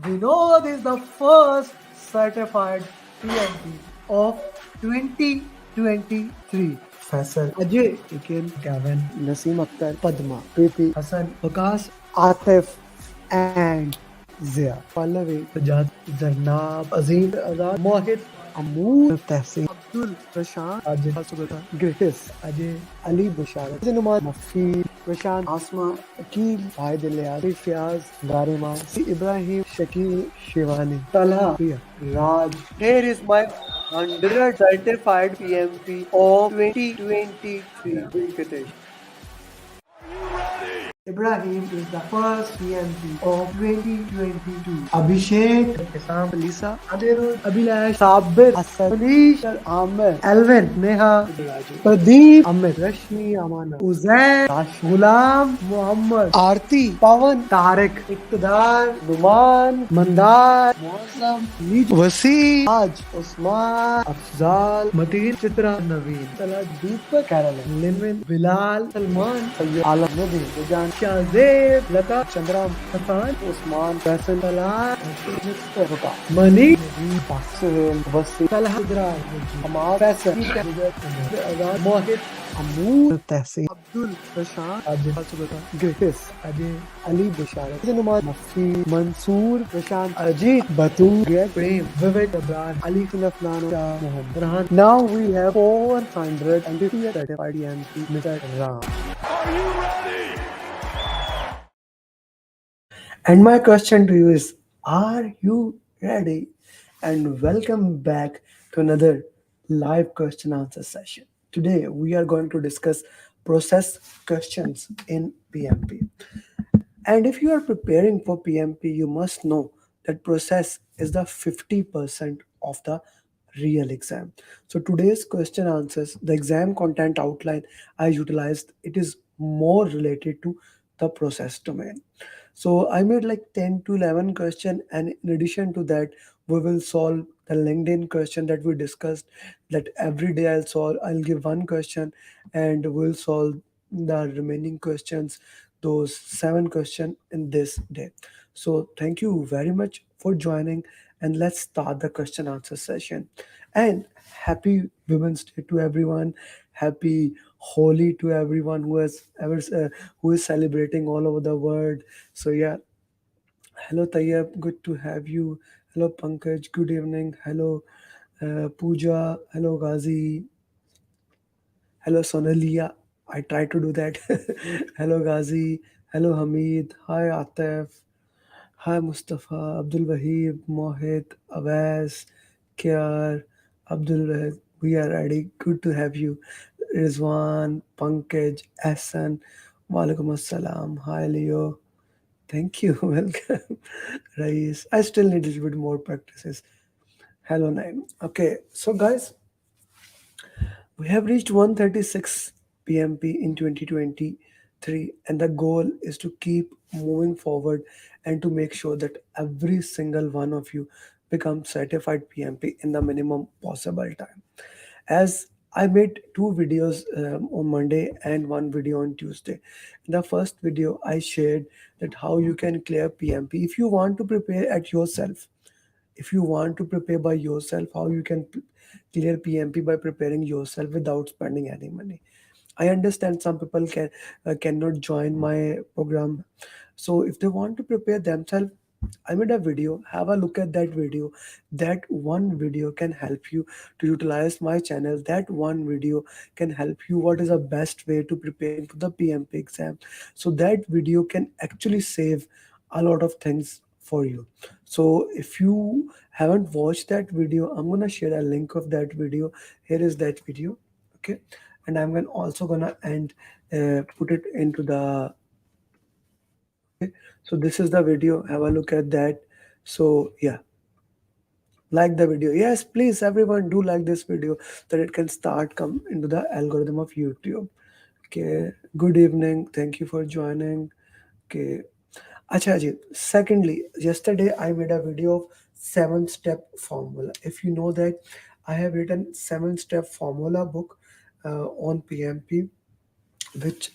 We know this is the first certified PMP of 2023. Faisal Ajay, Ikin, Gavin, Naseem Akhtar, Padma, Preeti, Hassan, Vikas, Atif, and Zia. Pallavi, Sajad, Zarnab, Azim, Azad, Mohit, Amoor, Tehsin, Abdul, Prashant, Ajay, Sugata, Gratis, Ajay, Ali, Busharat, Zinumar, Mafi, Prashant, Asma, Akil, Fahid Ilyas, Fiaz, Garima, Ibrahim, Shakil, Shivani, Talha, Priya, Raj. Here is my 100 certified PMP of 2023. Venkatesh. Ibrahim is the first PMP of 2022. Abhishek, Isam, Lisa, Adirud, Abhilash, Sabir, Hassan, Manish, Amer, Alvin, Neha, Pradeep, Amit, Rashmi, Amana, Uzair, Rash, Ghulam, Muhammad, Aarti, Pawan, Tarek, Iqtidar, Numan, Mandar, Muazzam, Nij, Wasi, Raj, Usman, Afzal, Mateen, Chitra, Naveen, Salah, Deepak, Caroline, Linvin, Bilal, Salman, Sayyid, Alam, Nabi, Rujan, Shahzeb, Lata, Chandram, Hassan, Usman, Faisal, Talal, Mr. Mani, Basil, Wasi, Salah, Idrar, Amar, Faisal, Azad, Mohit, Amoor, Tehsin, Abdul, Prashant, Ajay, Sugata, Gratis, Ajay, Ali, Bisharat, Zinumar, Mafi, Mansoor, Prashant, Ajit, Batu, Greg, Prem, Vivek, Abrar, Ali, Sunafnan, Shah, Mohammed, Rahan. Now we have 450 certified EMP, Mr. Ram. And my question to you is, are you ready? And welcome back to another live question answer session. Today we are going to discuss process questions in PMP. And if you are preparing for PMP, you must know that process is the 50% of the real exam. So today's question answers, the exam content outline I utilized, it is more related to the process domain. So I made like 10 to 11 question, and in addition to that, we will solve the LinkedIn question that we discussed, that every day I'll give one question and we'll solve the remaining questions, those 7 questions in this day. So thank you very much for joining, and let's start the question answer session. And happy Women's Day to everyone. Happy Holi to everyone who is celebrating all over the world. So yeah, hello Tayyab, good to have you. Hello Pankaj, good evening. Hello Pooja. Hello Ghazi. Hello Sonalia. I try to do that. Hello Ghazi. Hello Hamid. Hi Atef. Hi Mustafa, Abdul Wahid, Mohit, Awais, Kiar, Abdul Wahid. We are ready. Good to have you. Rizwan, Pankaj, Ahsan. Walaikum Assalam. Hi Leo. Thank you. Welcome. Rais. I still need a little bit more practices. Hello Nine. Okay, so guys, we have reached 136 PMP in 2023, and the goal is to keep moving forward and to make sure that every single one of you becomes certified PMP in the minimum possible time. As I made 2 videos on Monday and 1 video on Tuesday. In the first video, I shared that how you can clear PMP if you want to prepare at yourself. If you want to prepare by yourself, how you can clear PMP by preparing yourself without spending any money. I understand some people cannot join my program, so if they want to prepare themselves, I made a video. Have a look at that video. That one video can help you to utilize my channel. That one video can help you what is the best way to preparing for the PMP exam. So that video can actually save a lot of things for you. So if you haven't watched that video, I'm gonna share a link of that video. Here is that video. Okay, and I'm gonna also gonna end put it into the. Okay, so this is the video. Have a look at that. So yeah, like the video. Yes, please, everyone, do like this video that it can start come into the algorithm of YouTube. Okay. Good evening. Thank you for joining. Okay. Acha ji. Secondly, yesterday I made a video of 7-step formula. If you know that, I have written 7-step formula book on PMP, which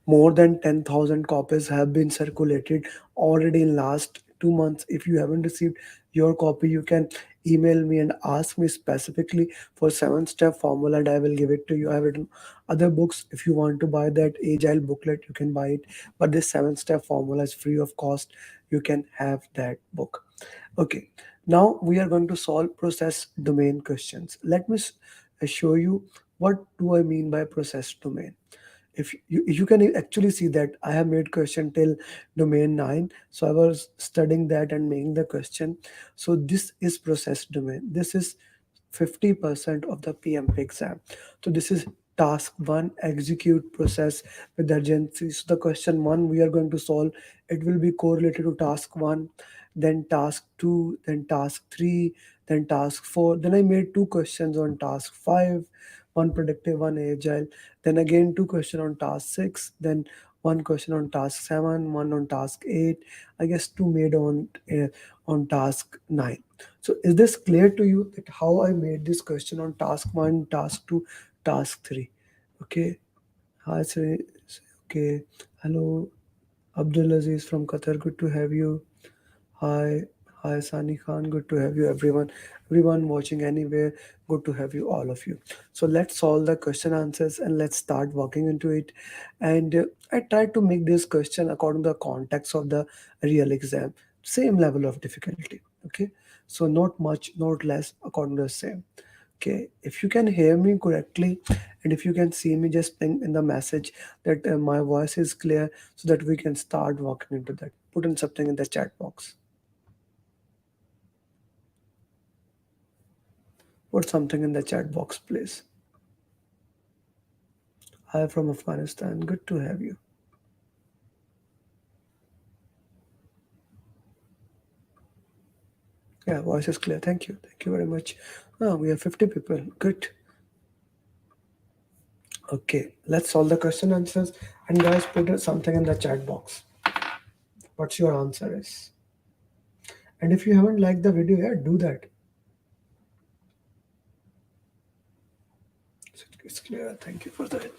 more than 10,000 copies have been circulated already in last 2 months. If you haven't received your copy, you can email me and ask me specifically for 7 step formula, and I will give it to you. I have written other books. If you want to buy that agile booklet, you can buy it, but this 7 step formula is free of cost. You can have that book. Okay, now we are going to solve process domain questions. Let me show you what do I mean by process domain. If you can actually see that I have made question till domain 9, so I was studying that and making the question. So this is process domain. This is 50% of the PMP exam. So this is task 1, execute process with urgency. So the question 1 we are going to solve, it will be correlated to task 1, then task 2, then task 3, then task 4. Then I made two questions on task 5, one predictive, one agile. Then again two question on task 6, then one question on task 7, one on task 8. I guess two made on task 9. So is this clear to you that how I made this question on task 1, task 2, task 3? Okay. Hi, sir. Okay. Hello, Abdulaziz from Qatar. Good to have you. Hi, hi, Sani Khan. Good to have you, everyone. Everyone watching anywhere. Good to have you, all of you. So let's solve the question answers and let's start walking into it. And I tried to make this question according to the context of the real exam, same level of difficulty. Okay, so not much, not less, according to the same. Okay, if you can hear me correctly and if you can see me, just ping in the message that my voice is clear so that we can start walking into that. Put in something in the chat box. Put something in the chat box, please. Hi from Afghanistan. Good to have you. Yeah, voice is clear. Thank you. Thank you very much. Oh, we have 50 people. Good. Okay, let's solve the question answers. And guys, put something in the chat box. What's your answer is? And if you haven't liked the video yet, do that. It's clear. Thank you for that.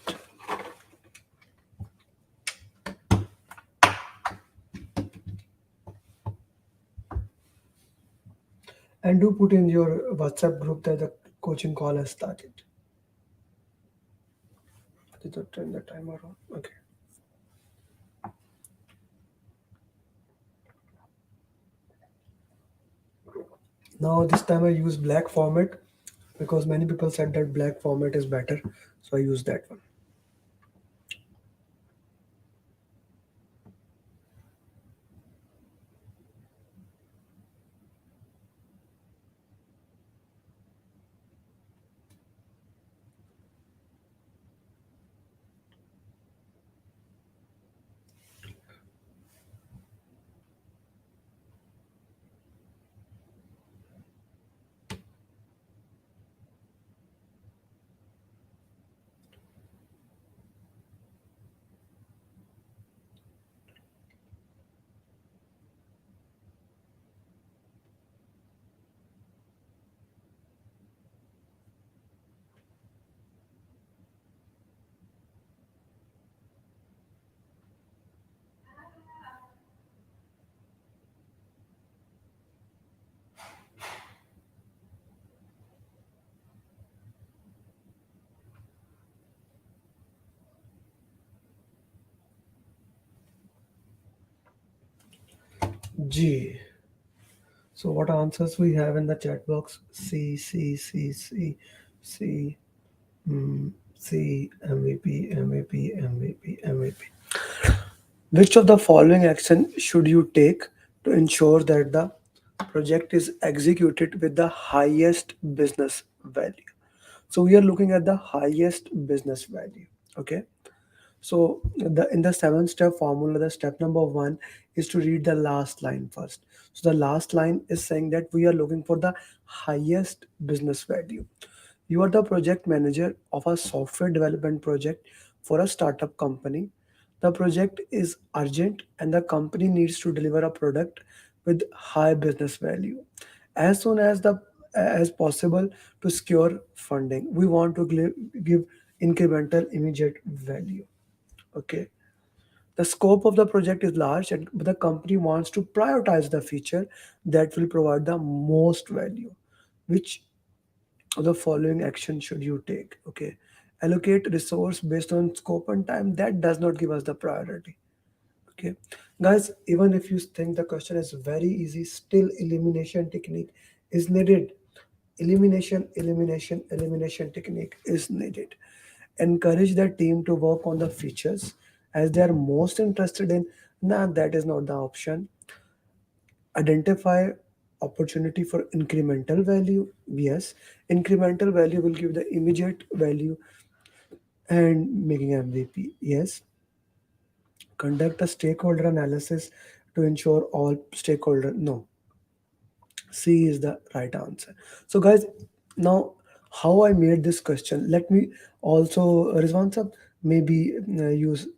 And do put in your WhatsApp group that the coaching call has started. Did I turn the timer on? Okay. Now this time I use black format because many people said that black format is better. So I use that one. G. So what answers we have in the chat box? C, C, C, C, C, C, MVP, MVP, MVP, MVP. Which of the following action should you take to ensure that the project is executed with the highest business value? So we are looking at the highest business value. Okay. So the in the 7 step formula, the step number 1 is to read the last line first. So the last line is saying that we are looking for the highest business value. You are the project manager of a software development project for a startup company. The project is urgent and the company needs to deliver a product with high business value as soon as possible to secure funding. We want to give incremental immediate value. Okay. The scope of the project is large, and the company wants to prioritize the feature that will provide the most value. Which of the following action should you take? Okay, allocate resource based on scope and time. That does not give us the priority. Okay, guys, even if you think the question is very easy, still elimination technique is needed. Elimination technique is needed. Encourage the team to work on the features as they are most interested in. Nah, that is not the option. Identify opportunity for incremental value. Yes, incremental value will give the immediate value and making MVP. Yes, conduct a stakeholder analysis to ensure all stakeholder. No, C is the right answer. So, guys, now how I made this question. Let me also, Rizwan sir, maybe use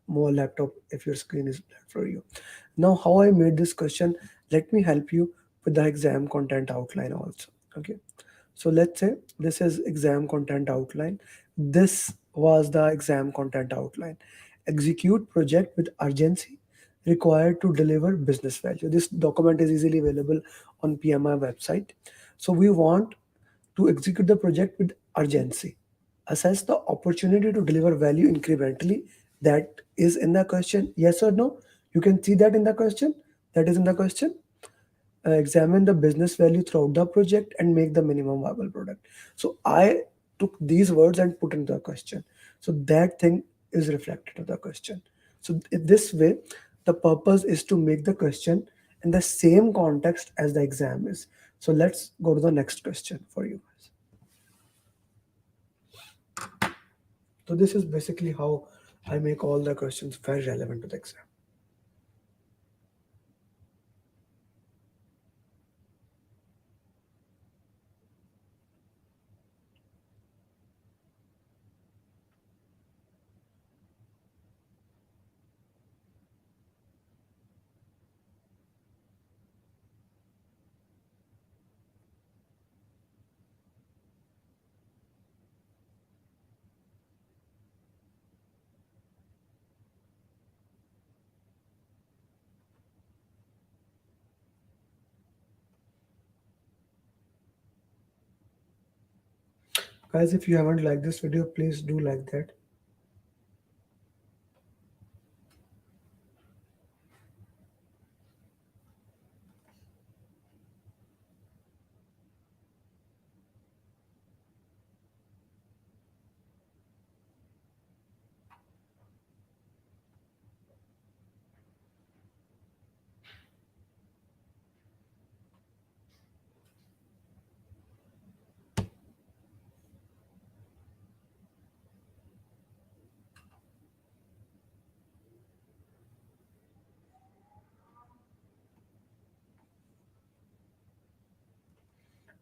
more laptop if your screen is black for you. Now, how I made this question, let me help you with the exam content outline also. Okay. So let's say this is exam content outline. This was the exam content outline. Execute project with urgency required to deliver business value. This document is easily available on PMI website. So we want to execute the project with urgency. Assess the opportunity to deliver value incrementally. That is in the question. Yes or no? You can see that in the question. That is in the question. Examine the business value throughout the project and make the minimum viable product. So I took these words and put into the question. So that thing is reflected to the question. So in this way, the purpose is to make the question in the same context as the exam is. So let's go to the next question for you guys. So this is basically how I make all the questions very relevant to the exam. Guys, if you haven't liked this video, please do like that.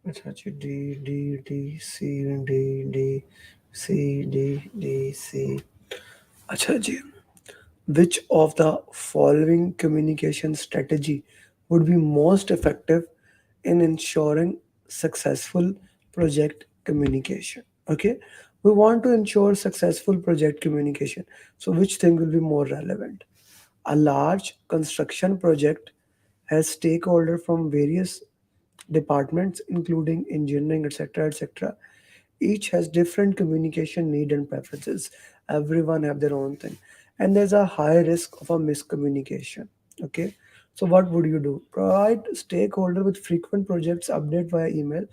अच्छा जी D D D C D D C D D C अच्छा जी which of the following communication strategy would be most effective in ensuring successful project communication? Okay, we want to ensure successful project communication. So which thing will be more relevant? A large construction project has stakeholder from various departments including engineering, etc., etc. Each has different communication need and preferences. Everyone have their own thing, and there's a high risk of a miscommunication. Okay, so what would you do? Provide stakeholder with frequent projects update via email.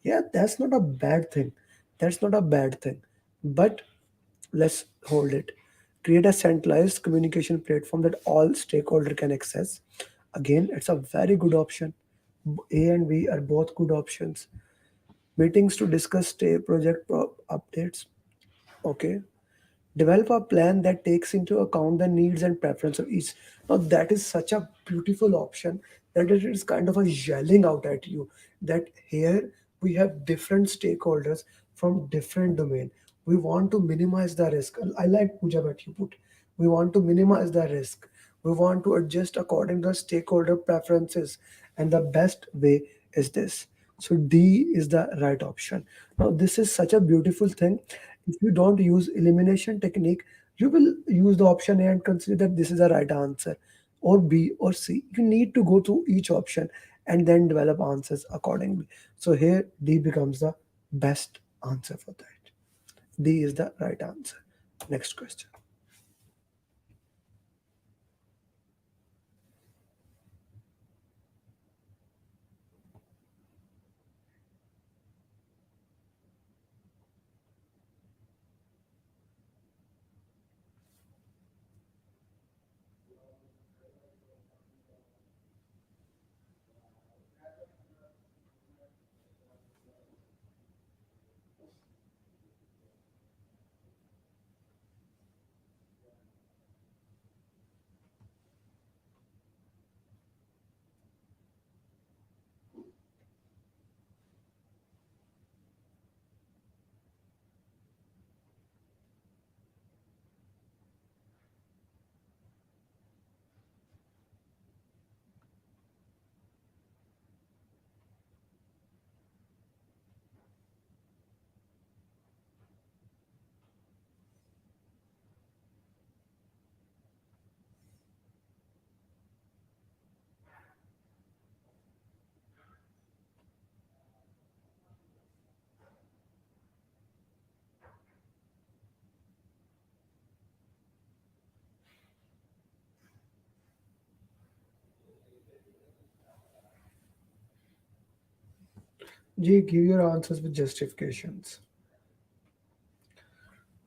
Yeah, that's not a bad thing. That's not a bad thing, but let's hold it. Create a centralized communication platform that all stakeholder can access. Again, it's a very good option. A and B are both good options. Meetings to discuss project updates. Okay, develop a plan that takes into account the needs and preference of each. Now that is such a beautiful option that it is kind of a yelling out at you that here we have different stakeholders from different domain. We want to minimize the risk. I like Puja what you put. We want to minimize the risk. We want to adjust according to stakeholder preferences, and the best way is this. So D is the right option. Now this is such a beautiful thing. If you don't use elimination technique, You will use the option A and consider that this is the right answer, or B or C. You need to go through each option and then develop answers accordingly. So here D becomes the best answer for that. D is the right answer. Next question. G, give your answers with justifications.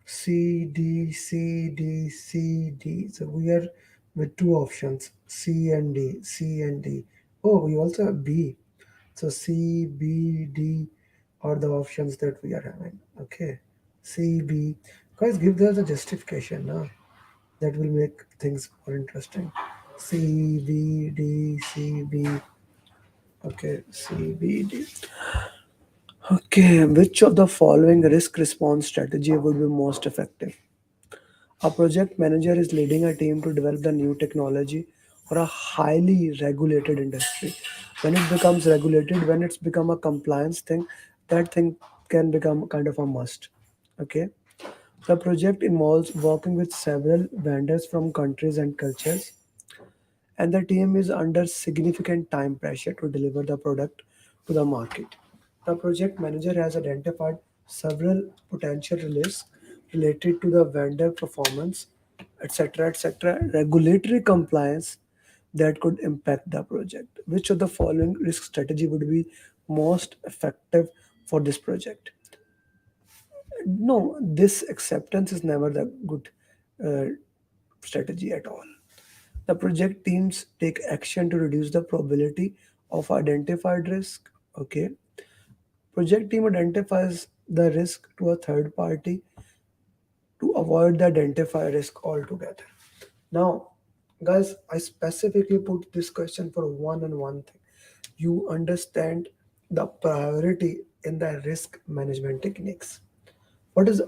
C, D, C, D, C, D. So we are with two options, C and D, C and D. Oh, we also have B. So C, B, D are the options that we are having. Okay. C, B. Guys, give us a justification. Now. That will make things more interesting. C, B, D, C, B. Okay, C, B, D. Okay, which of the following risk response strategy would be most effective? A project manager is leading a team to develop the new technology for a highly regulated industry. When it becomes regulated, when it's become a compliance thing, that thing can become kind of a must. Okay. The project involves working with several vendors from countries and cultures, and the team is under significant time pressure to deliver the product to the market. The project manager has identified several potential risks related to the vendor performance, etc., regulatory compliance that could impact the project. Which of the following risk strategy would be most effective for this project? No, this acceptance is never the good uh, strategy at all. The project teams take action to reduce the probability of identified risk. Okay. Project team identifies the risk to a third party to avoid the identified risk altogether. Now, guys, I specifically put this question for one and one thing. You understand the priority in the risk management techniques. What is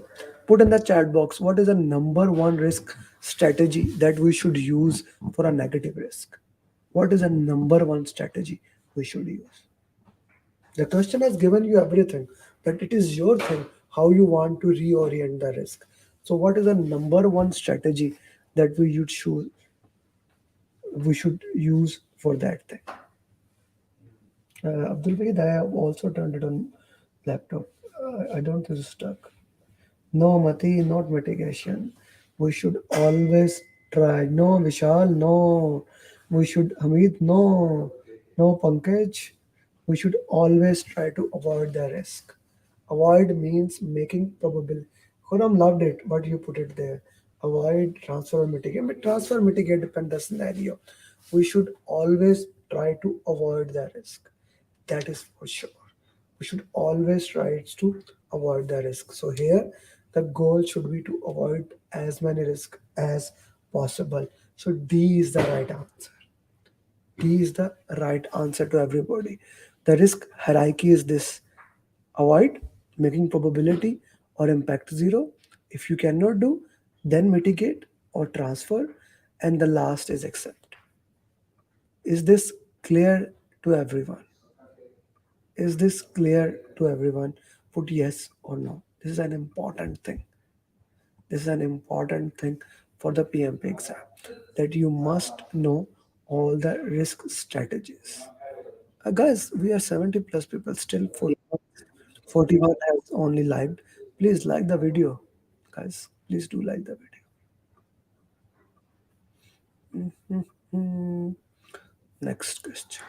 put in the chat box? What is the number one risk strategy that we should use for a negative risk? What is the number one strategy we should use? The question has given you everything, but it is your thing how you want to reorient the risk. So, what is the number one strategy that we should use for that thing? Abdul Wahid, I have also turned it on laptop. I don't think it's stuck. No, Mati, not mitigation. We should always try. No, Vishal, no. We should, Hamid, no. No, Pankaj. We should always try to avoid the risk. Avoid means making probable. Khurram loved it, but you put it there. Avoid, transfer, mitigate. But transfer, mitigate depend the scenario. We should always try to avoid the risk. That is for sure. We should always try to avoid the risk. So here, the goal should be to avoid as many risks as possible. So D is the right answer. D is the right answer to everybody. The risk hierarchy is this: avoid, making probability or impact zero. If you cannot do, then mitigate or transfer, and the last is accept. Is this clear to everyone? Is this clear to everyone? Put yes or no. This is an important thing. This is an important thing for the PMP exam, that you must know all the risk strategies. Guys, we are 70 plus people, still 41 has only liked. Please like the video. Guys, please do like the video. Mhm. Next question.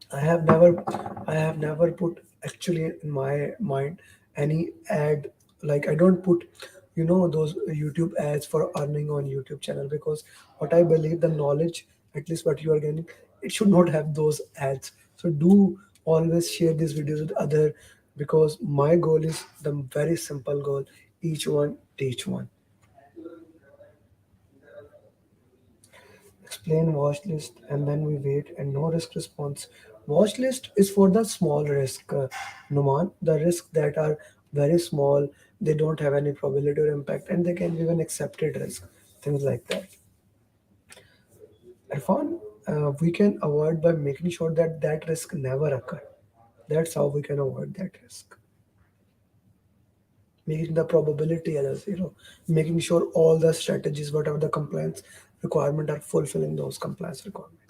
I have never, I have never put actually in my mind any ad. Like I don't put, those YouTube ads for earning on YouTube channel, because what I believe the knowledge, at least what you are getting, it should not have those ads. So do always share these videos with other, because my goal is the very simple goal: each one teach one. Explain watch list, and then we wait, and no risk response. Watch list is for the small risk, Numan, the risks that are very small, they don't have any probability or impact, and they can be an accepted risk, things like that. Irfan, we can avoid by making sure that that risk never occur. That's how we can avoid that risk. Making the probability as a zero, making sure all the strategies, whatever the compliance requirement, are fulfilling those compliance requirements.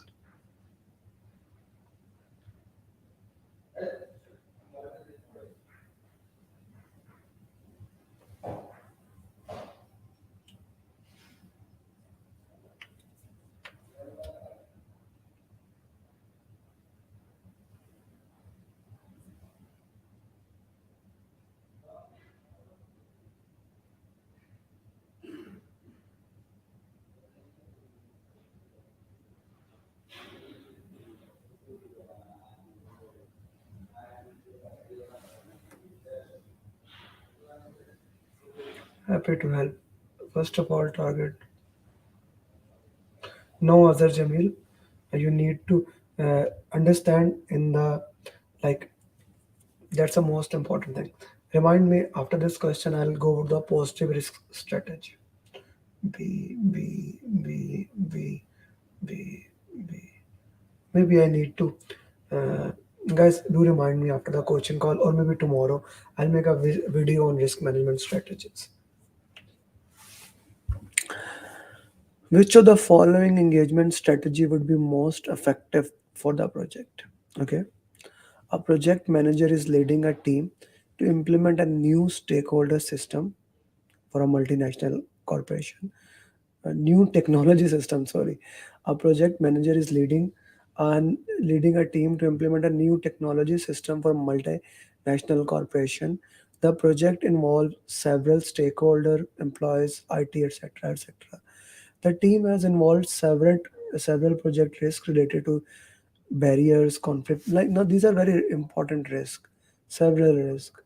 Happy to help. First of all, target no other Jamil. You need to understand in the, like, that's the most important thing. Remind me after this question. I'll go with the positive risk strategy. B B B B B B. Maybe I need to. Uh, Guys, do remind me after the coaching call, or maybe tomorrow. I'll make a video on risk management strategies. Which of the following engagement strategy would be most effective for the project? Okay. A project manager is leading a team to implement a new stakeholder system for a multinational corporation. A new technology system, sorry. A project manager is leading a team to implement a new technology system for multinational corporation. The project involves several stakeholder, employees, IT, etc., etc. The team has involved several project risks related to barriers, conflict. Like now, these are very important risks, several risks.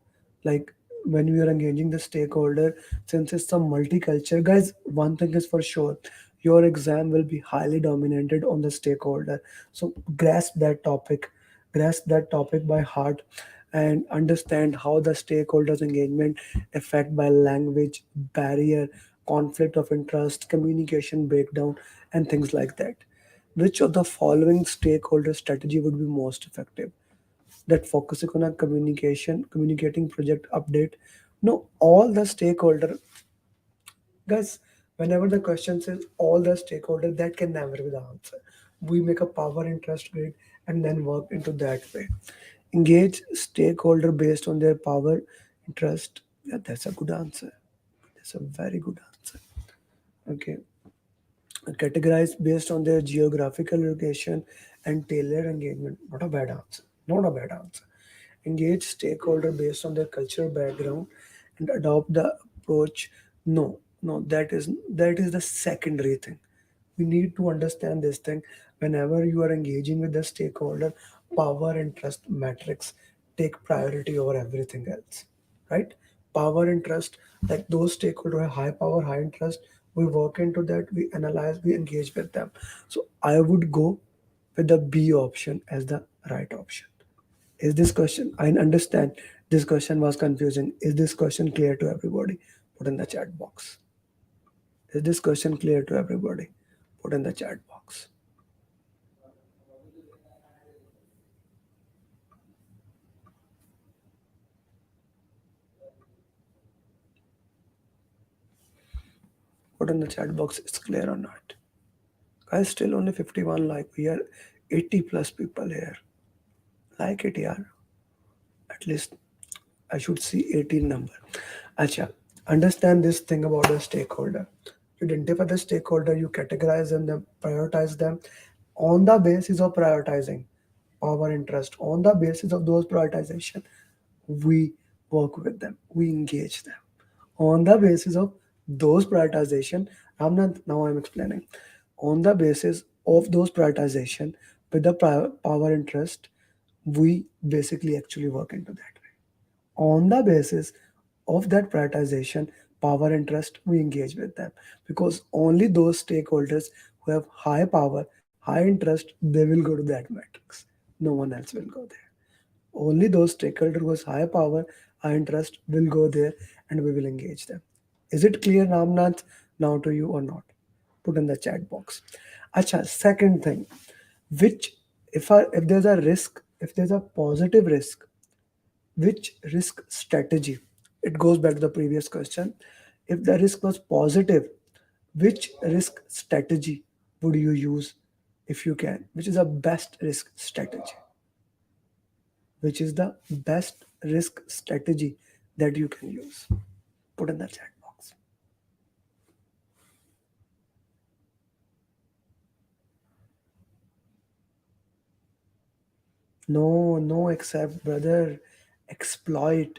Like when we are engaging the stakeholder, since it's a multicultural, guys, one thing is for sure, your exam will be highly dominated on the stakeholder. So grasp that topic by heart, and understand how the stakeholders engagement affect by language barrier, conflict of interest, communication breakdown, and things like that. Which of the following stakeholder strategy would be most effective? That focusing on a communicating project update. No, all the stakeholder, guys, whenever the question says all the stakeholder, that can never be the answer. We make a power interest grid and then work into that way. Engage stakeholder based on their power interest. Yeah, that's a good answer. That's a very good answer. Okay. Categorized based on their geographical location and tailored engagement. Not a bad answer. Not a bad answer. Engage stakeholder based on their cultural background and adopt the approach. No, no, that is the secondary thing. We need to understand this thing. Whenever you are engaging with the stakeholder, power and trust metrics take priority over everything else, right? Power and trust, like those stakeholders have high power, high interest, we work into that, we analyze, we engage with them. So I would go with the B option as the right option. Is this question, I understand this question was confusing, is this question clear to everybody? Put in the chat box. Is this question clear to everybody? Put in the chat box. Put in the chat box, it's clear or not. Guys, still only 51 like. We are 80 plus people here. Like it, yeah. At least I should see 18 number. Acha, understand this thing about the stakeholder. You identify the stakeholder, you categorize them, then prioritize them on the basis of prioritizing our interest. On the basis of those prioritization, we work with them, we engage them. On the basis of those prioritization, now I'm explaining. On the basis of those prioritization with the power interest, we basically actually work into that way. On the basis of that prioritization, power and trust, we engage with them, because only those stakeholders who have high power, high interest, they will go to that matrix. No one else will go there. Only those stakeholders who has high power, high interest will go there, and we will engage them. Is it clear, Ramnath, now to you or not? Put in the chat box. Acha, second thing, which if there's a risk, if there's a positive risk, which risk strategy? It goes back to the previous question. If the risk was positive, which risk strategy would you use if you can? Which is the best risk strategy? Which is the best risk strategy that you can use? Put in the chat box. No, no, accept, brother. Exploit.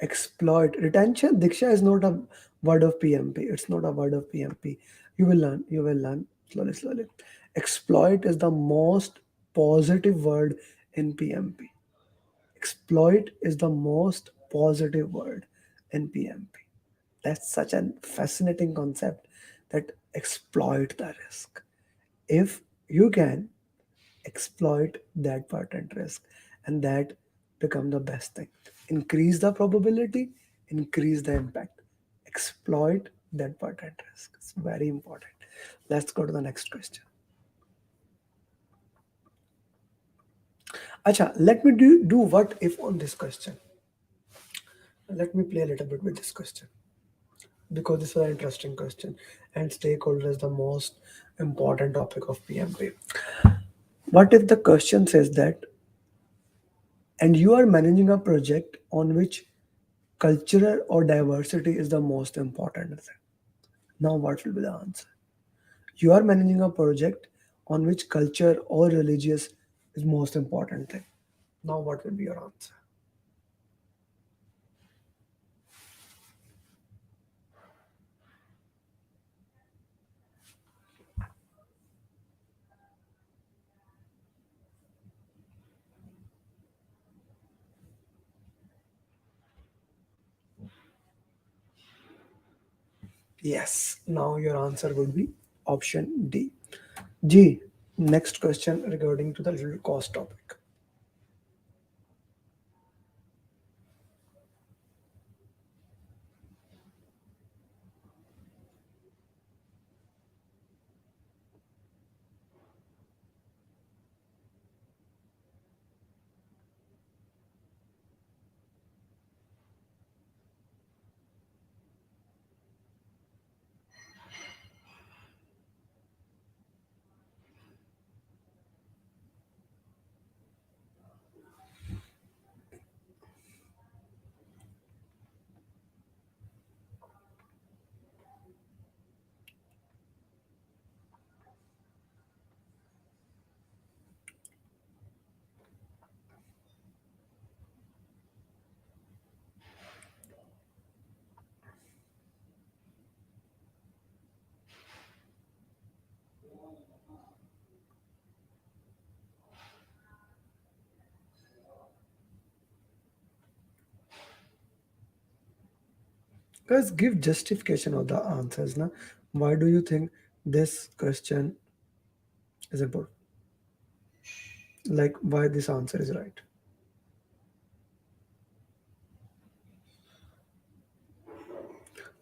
Exploit. Retention, Diksha, is not a word of PMP. It's not a word of PMP. You will learn. You will learn slowly, slowly. Exploit is the most positive word in PMP. Exploit is the most positive word in PMP. That's such a fascinating concept, that exploit the risk. If you can exploit that patent risk, and that become the best thing, increase the probability, increase the impact, exploit that patent risk. It's very important. Let's go to the next question. Acha, let me do what if on this question. Let me play a little bit with this question, because this is an interesting question, and stakeholder is the most important topic of PMP. What if the question says that, and you are managing a project on which cultural or diversity is the most important thing? Now, what will be the answer? You are managing a project on which culture or religious is most important thing. Now, what will be your answer? Yes. Now, your answer would be option D. G. Next question regarding to the little cost topic. Guys, give justification of the answers. Na? Why do you think this question is important? Like, why this answer is right?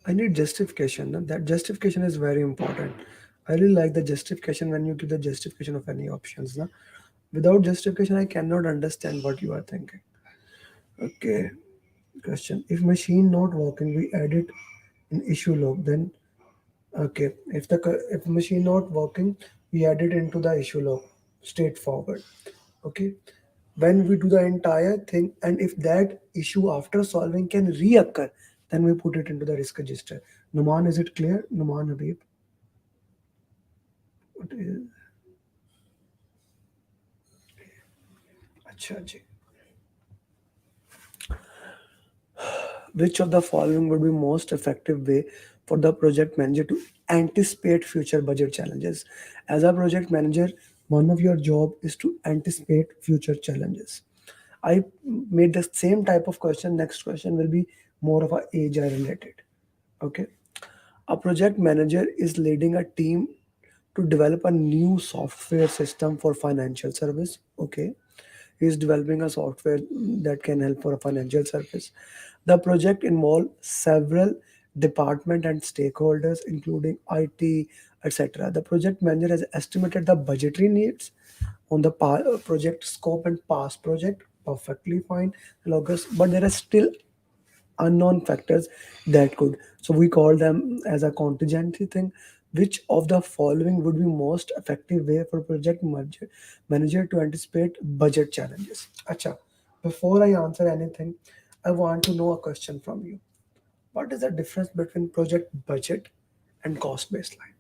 I need justification. Na? That justification is very important. I really like the justification when you give the justification of any options. Na? Without justification, I cannot understand what you are thinking. Okay. Question. If machine not working, we add it in issue log. Then Okay, if machine not working, we add it into the issue log, straightforward. Okay, when we do the entire thing, and if that issue after solving can reoccur, then we put it into the risk register. Numan, is it clear? Numan Habib, what is? Acha ji. Which of the following would be most effective way for the project manager to anticipate future budget challenges? As a project manager, one of your job is to anticipate future challenges. I made the same type of question. Next question will be more of a agile related. Okay. A project manager is leading a team to develop a new software system for financial service. Okay. He is developing a software that can help for a financial service. The project involved several department and stakeholders, including IT, etc. The project manager has estimated the budgetary needs on the project scope and past project perfectly fine, logos, but there are still unknown factors that could. So we call them as a contingency thing. Which of the following would be most effective way for manager to anticipate budget challenges? Acha, before I answer anything, I want to know a question from you. What is the difference between project budget and cost baseline?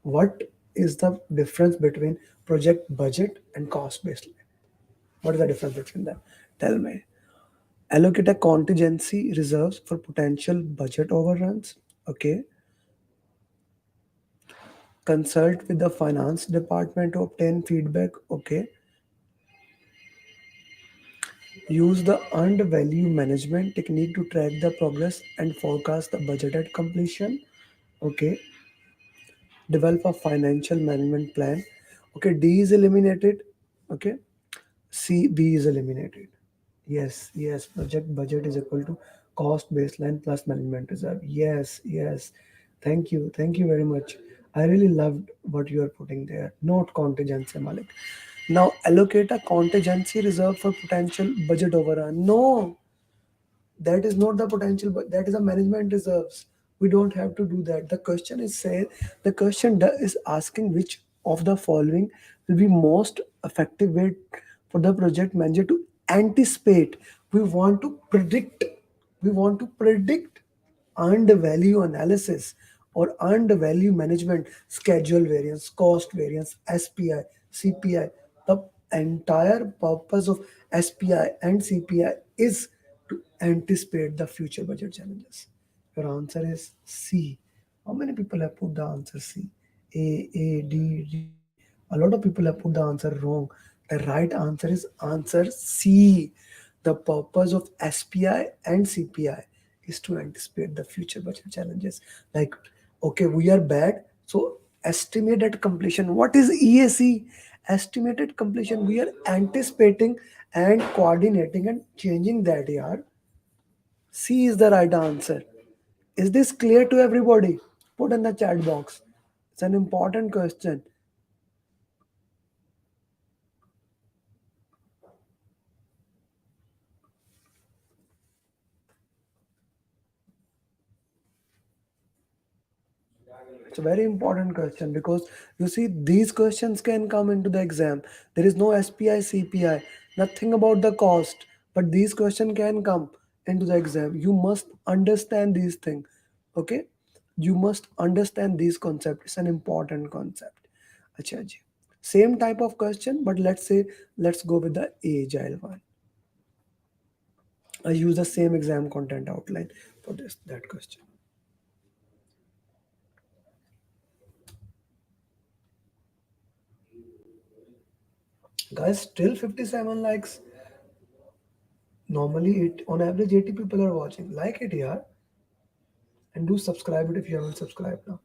What is the difference between project budget and cost baseline? What is the difference between them? Tell me. Allocate a contingency reserves for potential budget overruns. Okay. Consult with the finance department to obtain feedback. Okay. Use the earned value management technique to track the progress and forecast the budget at completion. Okay. Develop a financial management plan. Okay. D is eliminated. Okay. C, B is eliminated. Yes, yes. Project budget is equal to cost baseline plus management reserve. Yes, yes. Thank you very much. I really loved what you are putting there. Not contingency, Malik. Now allocate a contingency reserve for potential budget overrun. No, that is not the potential, but that is a management reserves. We don't have to do that. The question is say the question is asking which of the following will be most effective way for the project manager to anticipate. We want to predict. We want to predict earned value analysis or earned value management, schedule variance, cost variance, SPI, CPI. The entire purpose of SPI and CPI is to anticipate the future budget challenges. Your answer is C. How many people have put the answer C? A, D, D. A lot of people have put the answer wrong. The right answer is answer C. The purpose of SPI and CPI is to anticipate the future budget challenges. Like, okay, we are bad, so estimated completion. What is EAC? Estimated completion. We are anticipating and coordinating and changing that. Yeah, C is the right answer. Is this clear to everybody? Put in the chat box. It's an important question. It's a very important question because you see, these questions can come into the exam. There is no SPI, CPI, nothing about the cost, but these questions can come into the exam. You must understand these things. Okay? You must understand these concepts. It's an important concept. Acha ji. Same type of question, but let's go with the agile one. I use the same exam content outline for this that question. Guys, still 57 likes. Normally, it on average 80 people are watching. Like it, yeah, and do subscribe it if you haven't subscribed now.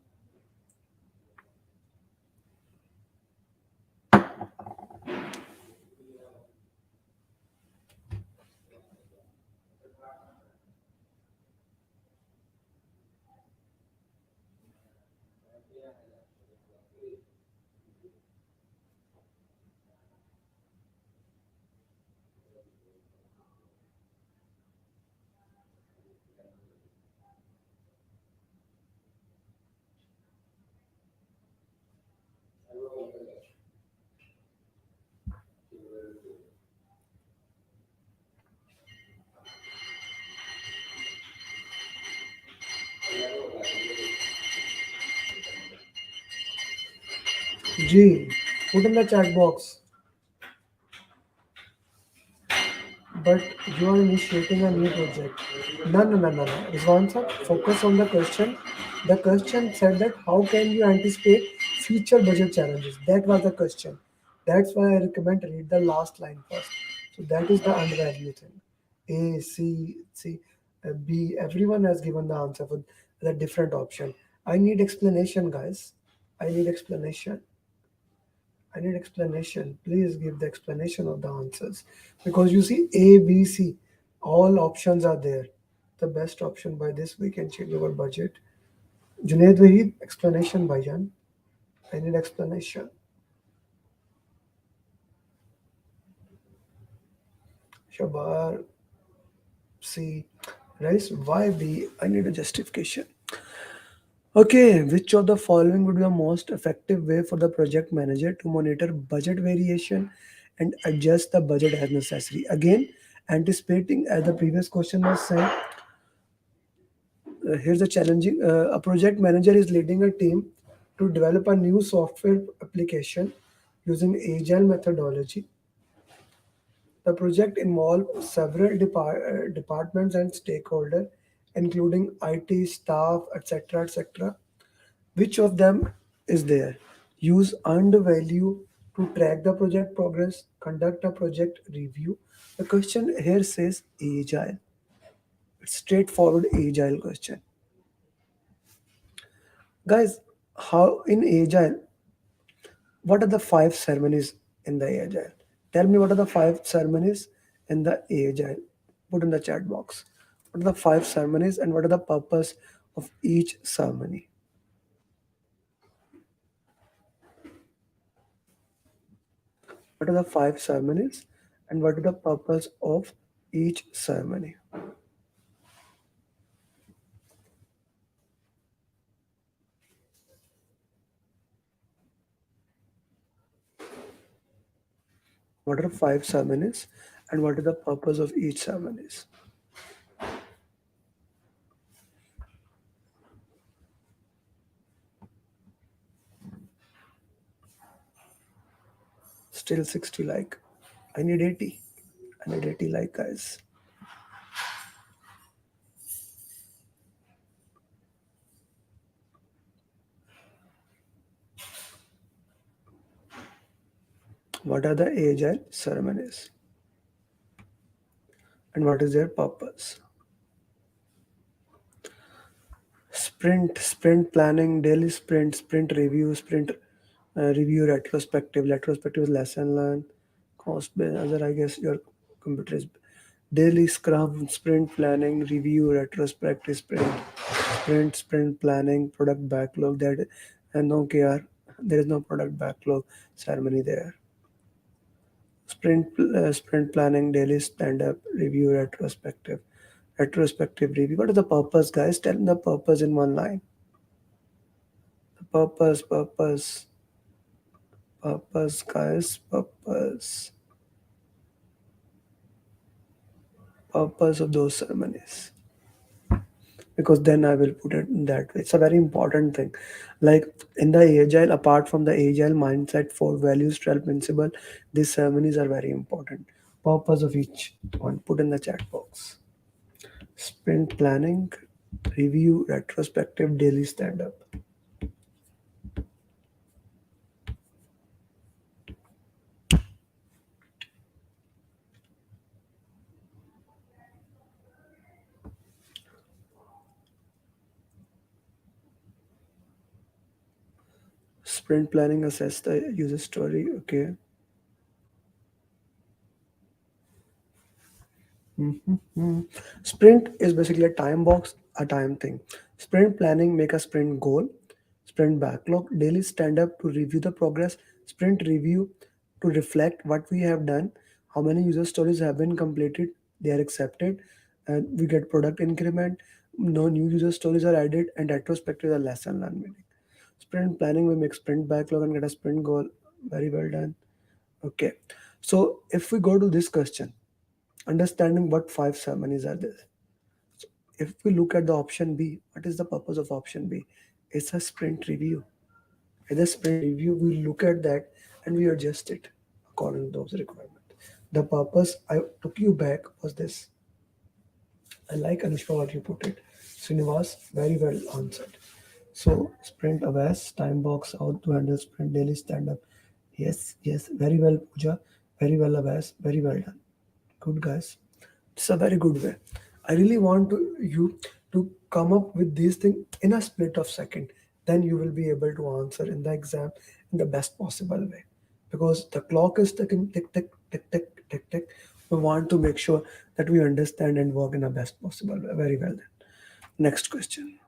G. Put in the chat box. But you are initiating a new project. No, no, no, no, no. Rizwan sir, focus on the question. The question said that how can you anticipate future budget challenges? That was the question. That's why I recommend read the last line first. So that is the undervalue thing. A, C, C, B. Everyone has given the answer for the different option. I need explanation, guys. I need explanation. I need explanation. Please give the explanation of the answers. Because you see, A, B, C, all options are there. The best option by this we can change our budget. Junaid Wahid, explanation Bhajan. I need explanation. Shabar, C. Rice, why B? I need a justification. Okay, which of the following would be the most effective way for the project manager to monitor budget variation and adjust the budget as necessary? Again, anticipating as the previous question was saying, here's a challenging a project manager is leading a team to develop a new software application using agile methodology. The project involved several departments and stakeholders, including IT staff, etc., etc. Which of them is there? Use earned value to track the project progress, conduct a project review. The question here says agile. It's straightforward agile question. Guys, how in agile, what are the five ceremonies in the agile? Tell me what are the five ceremonies in the agile. Put in the chat box. What are the five ceremonies and what are the purpose of each ceremony? What are the five ceremonies and what is the purpose of each ceremony? What are five ceremonies and what is the purpose of each ceremonies? Still 60 like. I need 80. I need 80 like guys. What are the agile ceremonies and what is their purpose? Sprint planning, daily sprint review, sprint review, retrospective is lesson learned, cost based. Other, I guess your computer is daily scrum, sprint planning, review, retrospective, sprint planning, product backlog. That and no KR, there is no product backlog ceremony there. Sprint planning, daily stand up, review, retrospective review. What is the purpose, guys? Tell me the purpose in one line. Purpose, guys, purpose of those ceremonies. Because then I will put it in that way. It's a very important thing. Like in the agile, apart from the agile mindset, for values, 12 principle, these ceremonies are very important. Purpose of each one, put in the chat box. Sprint planning, review, retrospective, daily stand up. Sprint planning, assess the user story. Okay. Mhm. Sprint is basically a time box, a time thing. Sprint planning make a sprint goal, sprint backlog, daily stand up to review the progress, sprint review to reflect what we have done, how many user stories have been completed, they are accepted, and we get product increment, no new user stories are added, and retrospective is a lesson learned meeting. Sprint planning will make sprint backlog and get a sprint goal. Very well done. Okay. So if we go to this question, understanding what five ceremonies are there. If we look at the option B, what is the purpose of option B? It's a sprint review. At the sprint review, we look at that and we adjust it according to those requirements. The purpose I took you back was this. I like Anushka what you put it. Srinivas, very well answered. So sprint awareness, time box out to handle sprint daily stand up. Yes, yes, very well, Pooja. Very well, Abbas. Very well done. Good guys. It's a very good way. I really want you to come up with these things in a split of second. Then you will be able to answer in the exam in the best possible way. Because the clock is ticking, tick, tick, tick, tick, tick, tick. We want to make sure that we understand and work in the best possible way. Very well then. Next question.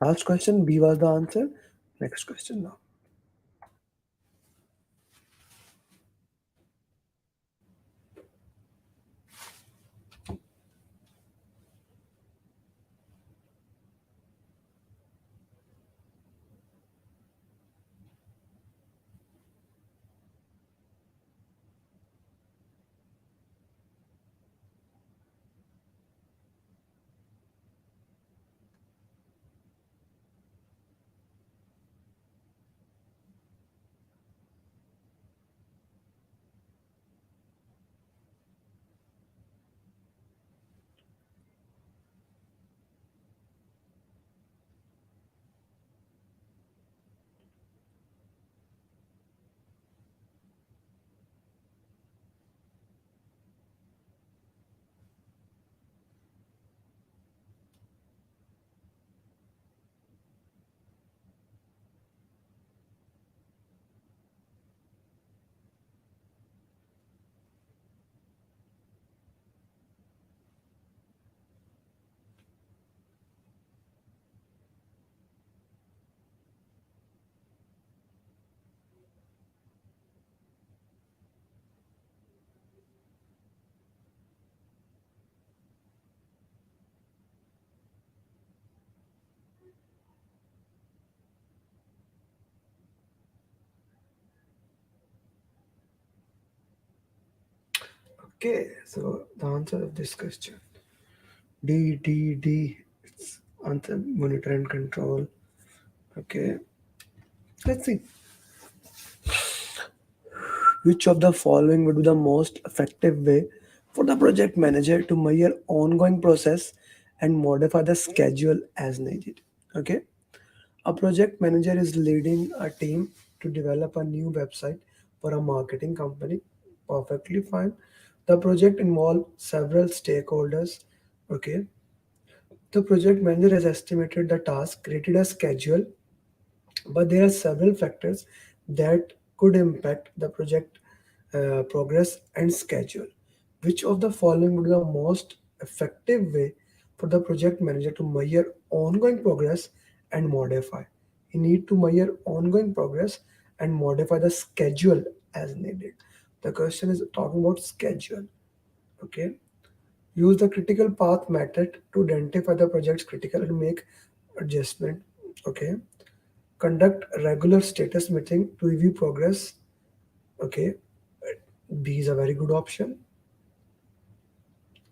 Last question. B was the answer. Next question now. Okay, so the answer of this question. D. It's answer monitor and control. Okay, let's see. Which of the following would be the most effective way for the project manager to measure ongoing process and modify the schedule as needed? Okay, a project manager is leading a team to develop a new website for a marketing company. Perfectly fine. The project involves several stakeholders. Okay, the project manager has estimated the task, created a schedule, but there are several factors that could impact the project progress and schedule. Which of the following would be the most effective way for the project manager to measure ongoing progress and modify? You need to measure ongoing progress and modify the schedule as needed. The question is talking about schedule. Okay. Use the critical path method to identify the project's critical and make adjustment. Okay. Conduct regular status meeting to review progress. Okay, B is a very good option.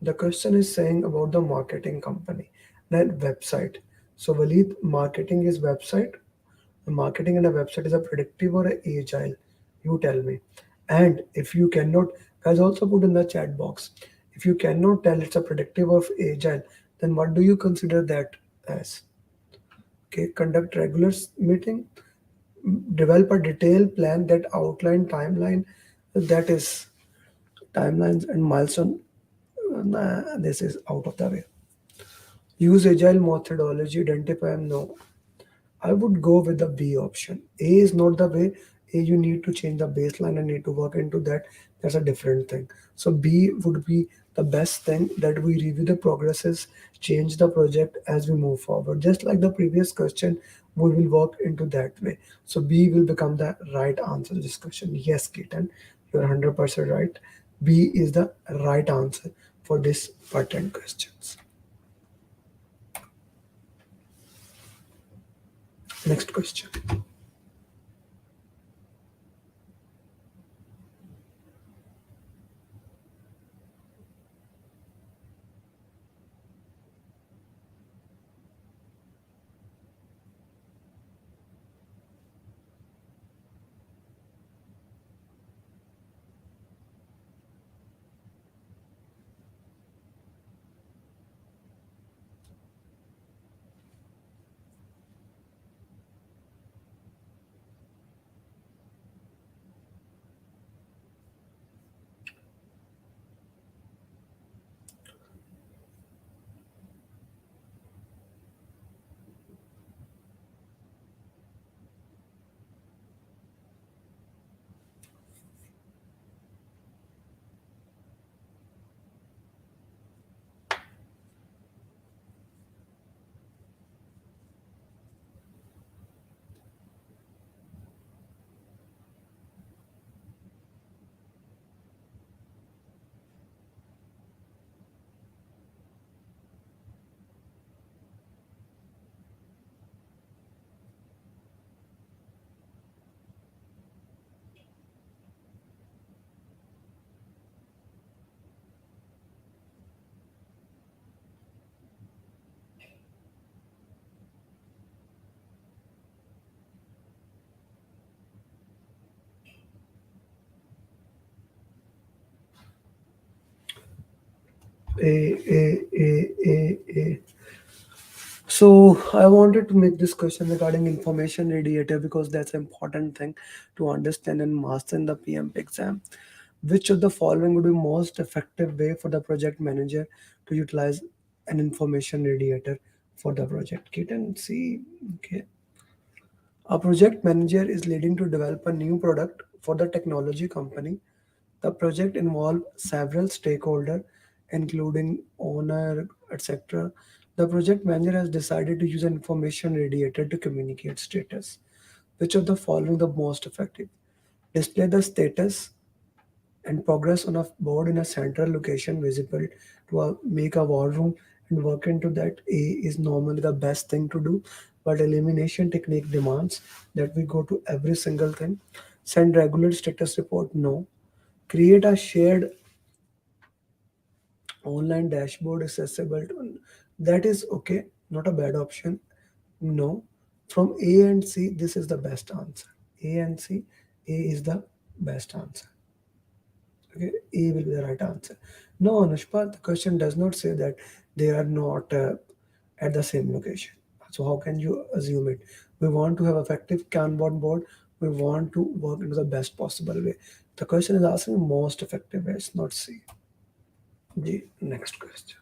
The question is saying about the marketing company, that website. So Walid, marketing is website. The marketing and a website is a predictive or a agile. You tell me. And if you cannot, guys, also put in the chat box. If you cannot tell it's a predictive or agile, then what do you consider that as? Okay, conduct regular meeting, develop a detailed plan that outline timeline, that is timelines and milestone. Nah, this is out of the way. Use agile methodology, identify and no. I would go with the B option. A is not the way. A, you need to change the baseline and need to work into that. That's a different thing. So B would be the best thing, that we review the progresses, change the project as we move forward. Just like the previous question, we will work into that way. So B will become the right answer to this question. Yes, Keaton, you're 100% right. B is the right answer for this pattern questions. Next question. A, A. So I wanted to make this question regarding information radiator because that's an important thing to understand and master in the PMP exam. Which of the following would be most effective way for the project manager to utilize an information radiator for the project? Kit and see. Okay. A project manager is leading to develop a new product for the technology company. The project involved several stakeholders, including owner, etc. The project manager has decided to use an information radiator to communicate status. Which of the following the most effective? Display the status and progress on a board in a central location visible to make a war room and work into that A is normally the best thing to do, but elimination technique demands that we go to every single thing. Send regular status report, no. Create a shared online dashboard accessible to, that is okay, not a bad option. No. From A and C, this is the best answer. A and C, A is the best answer. Okay, A will be the right answer. No, Anushpa, the question does not say that they are not at the same location. So how can you assume it? We want to have effective Kanban board. We want to work into the best possible way. The question is asking most effective ways, not C. The next question.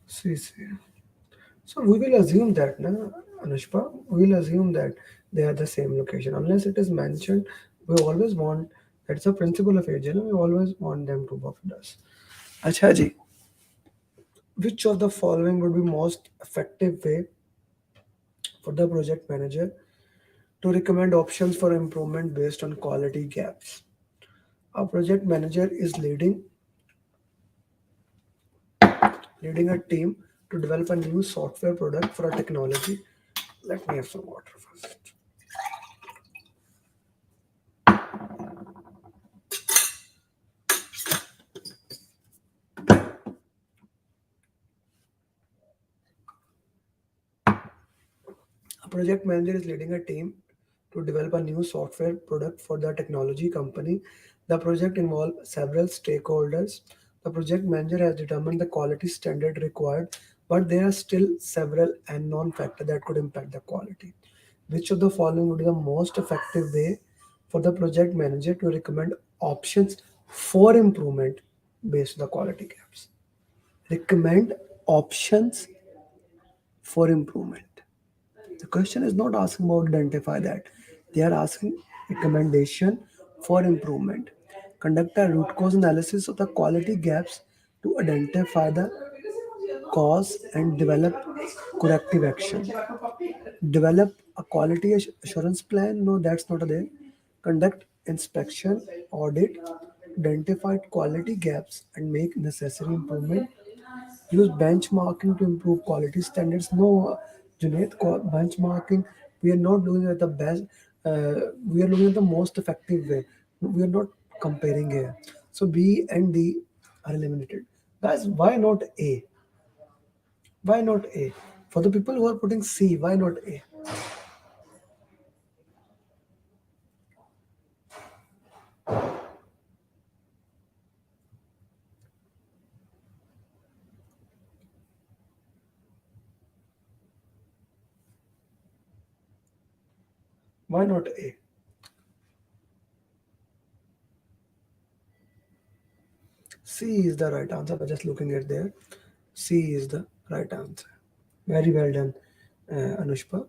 C, C. So we will assume that, na, Anushpa, we will assume that they are the same location. Unless it is mentioned, we always want, that's the principle of agent, we always want them to work with us. Acha ji, which of the following would be most effective way for the project manager to recommend options for improvement based on quality gaps? A project manager is leading a team to develop a new software product for a technology. Let me have some water first. A project manager is leading a team to develop a new software product for the technology company. The project involves several stakeholders. The project manager has determined the quality standard required, but there are still several unknown factors that could impact the quality. Which of the following would be the most effective way for the project manager to recommend options for improvement based on the quality gaps? Recommend options for improvement. The question is not asking about identify that. They are asking recommendation for improvement. Conduct a root cause analysis of the quality gaps to identify the cause and develop corrective action. Develop a quality assurance plan. No, that's not there. Conduct inspection, audit, identify quality gaps and make necessary improvement. Use benchmarking to improve quality standards. No, Junaid, benchmarking, we are not doing it the best. We are looking at the most effective way. We are not comparing here. So B and D are eliminated. Guys, why not A? Why not A? For the people who are putting C, why not A? Why not A? C is the right answer. By just looking at there, C is the right answer. Very well done, Anushka.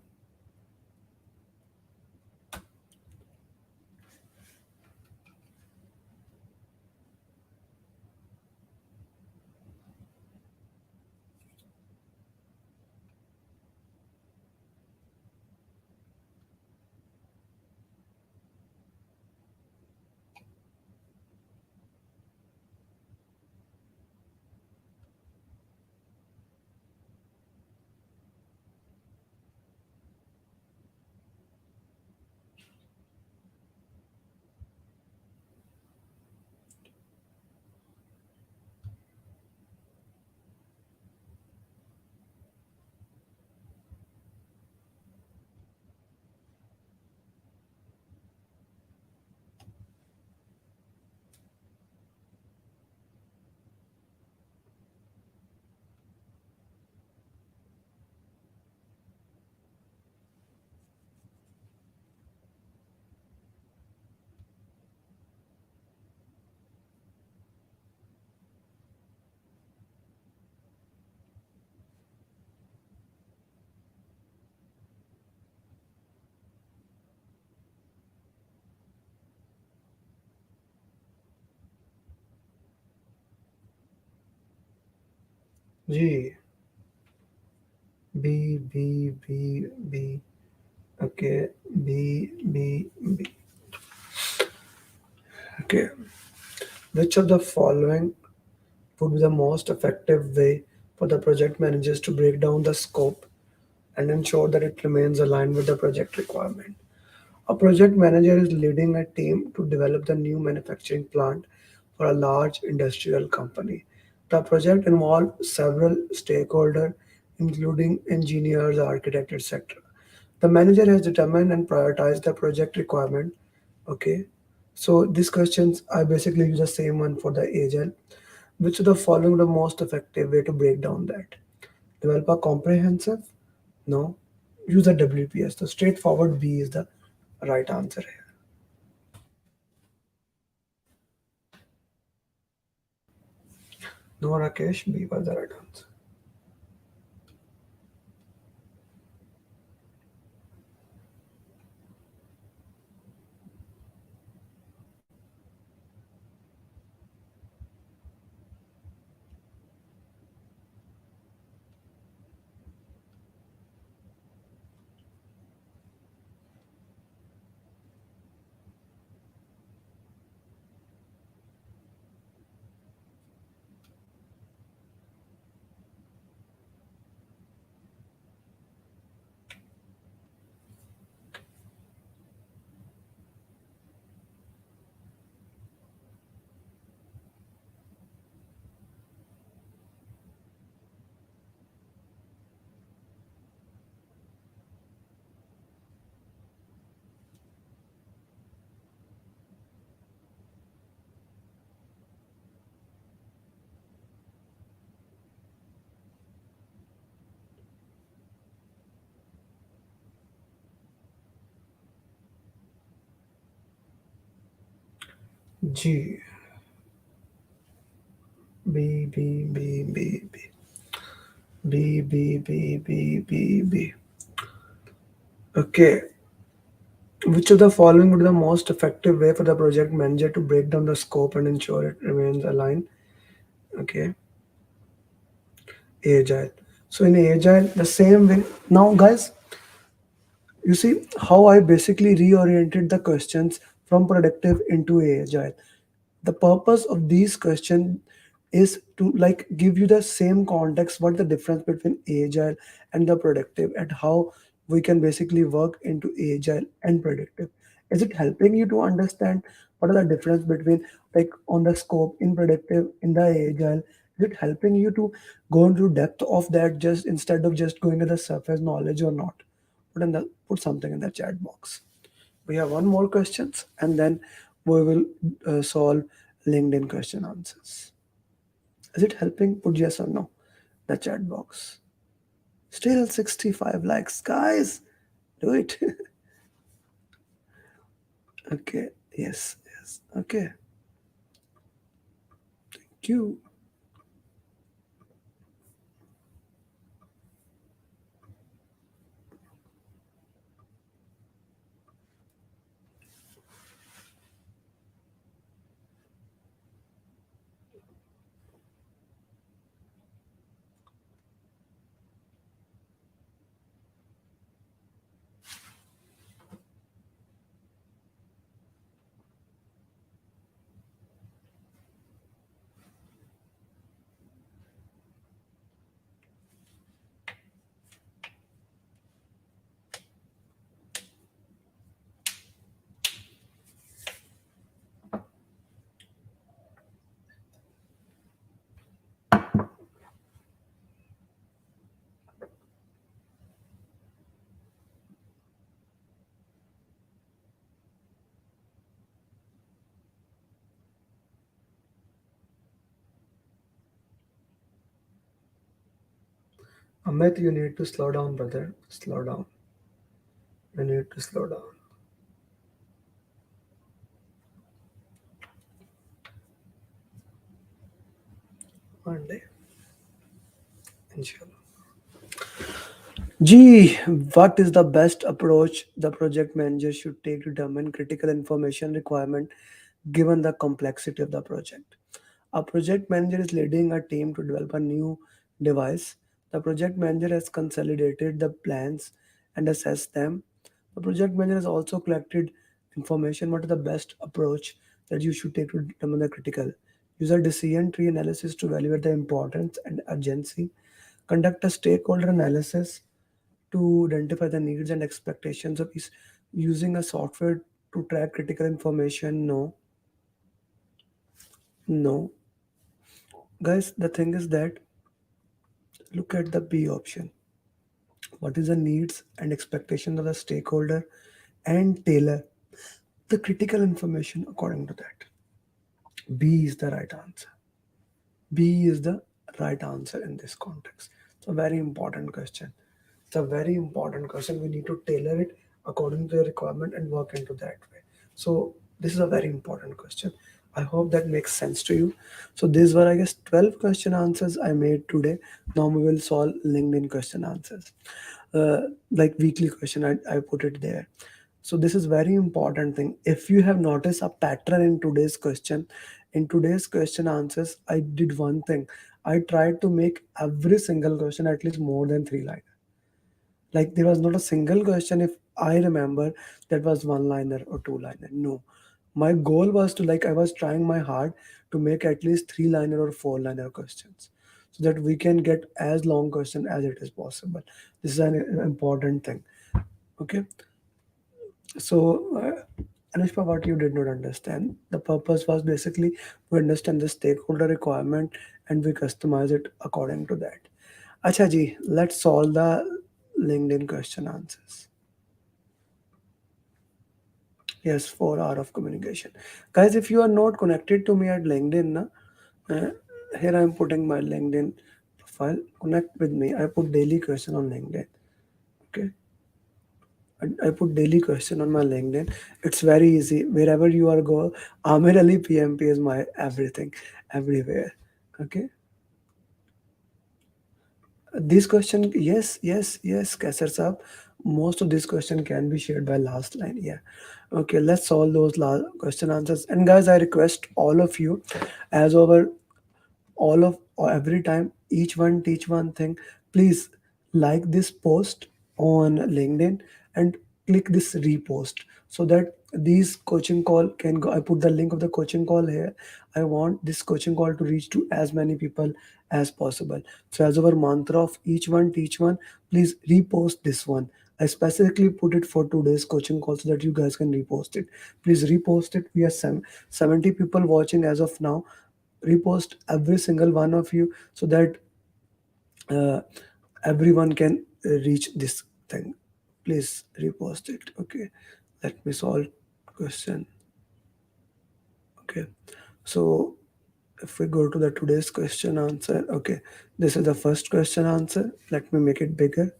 G, B, B, B, B. Okay, B, B, B. Okay, which of the following would be the most effective way for the project managers to break down the scope and ensure that it remains aligned with the project requirement? A project manager is leading a team to develop the new manufacturing plant for a large industrial company. The project involves several stakeholders, including engineers, architects, etc. The manager has determined and prioritized the project requirement. Okay, so these questions I basically use the same one for the agile. Which of the following the most effective way to break down that? Develop a comprehensive? No. Use a WPS. The straightforward B is the right answer here. No, Rakesh, B was the right answer. G, B, B, B, B, B. B, B, B, B, B, B. Okay. Which of the following would be the most effective way for the project manager to break down the scope and ensure it remains aligned? Okay. Agile. So in Agile, the same way. Now, guys, you see how I basically reoriented the questions from productive into agile. The purpose of these questions is to like give you the same context what the difference between agile and the productive and how we can basically work into agile and productive. Is it helping you to understand what are the difference between like on the scope in productive in the agile Is it helping you to go into depth of that just instead of just going to the surface knowledge or not? Put something in the chat box. We have one more questions and then we will solve LinkedIn question answers. Is it helping? Put yes or no. The chat box. Still 65 likes, guys. Do it. Okay. Yes. Yes. Okay. Thank you. Amit, you need to slow down, brother. Slow down. You need to slow down. One day. Inshallah. Gee, what is the best approach the project manager should take to determine critical information requirement given the complexity of the project? A project manager is leading a team to develop a new device. The project manager has consolidated the plans and assessed them. The project manager has also collected information. What is the best approach that you should take to determine the critical? Use a decision tree analysis to evaluate the importance and urgency. Conduct a stakeholder analysis to identify the needs and expectations of is using a software to track critical information. No, no, guys, the thing is that look at the B option. What is the needs and expectations of the stakeholder and tailor the critical information according to that. B is the right answer. B is the right answer in this context. It's a very important question. It's a very important question. We need to tailor it according to the requirement and work into that way. So this is a very important question. I hope that makes sense to you. So these were, I guess, 12 question answers I made today. Now we will solve LinkedIn question answers. Like weekly question, I put it there. So this is very important thing. If you have noticed a pattern in today's question answers, I did one thing. I tried to make every single question at least more than three lines. Like there was not a single question, if I remember, that was one liner or two liner. No. My goal was to like I was trying my hard to make at least three liner or four liner questions so that we can get as long question as it is possible. This is an important thing. Okay. So, Anushka, what you did not understand, the purpose was basically to understand the stakeholder requirement and we customize it according to that. Acha ji, let's solve the LinkedIn question answers. Yes, 4 hour of communication. Guys, if you are not connected to me at LinkedIn, na, uh, here I am putting my LinkedIn profile. Connect with me. I put daily question on LinkedIn. Okay. I put daily question on my LinkedIn. It's very easy. Wherever you are go, Amer Ali PMP is my everything, everywhere. Okay. This question, yes, yes, yes, Kaisar Saab. Most of this question can be shared by last line. Yeah. Okay, let's solve those last question answers. And guys, I request all of you, as our all of or every time each one teach one thing, please like this post on LinkedIn and click this repost so that these coaching call can go. I put the link of the coaching call here. I want this coaching call to reach to as many people as possible. So as our mantra of each one teach one, please repost this one. I specifically put it for today's coaching call so that you guys can repost it. Please repost it. We are 70 people watching as of now. repost every single one of you so that uh, everyone can reach this thing. Please repost it. Okay, let me solve question. Okay, so if we go to the today's question answer, okay, this is the first question answer. Let me make it bigger.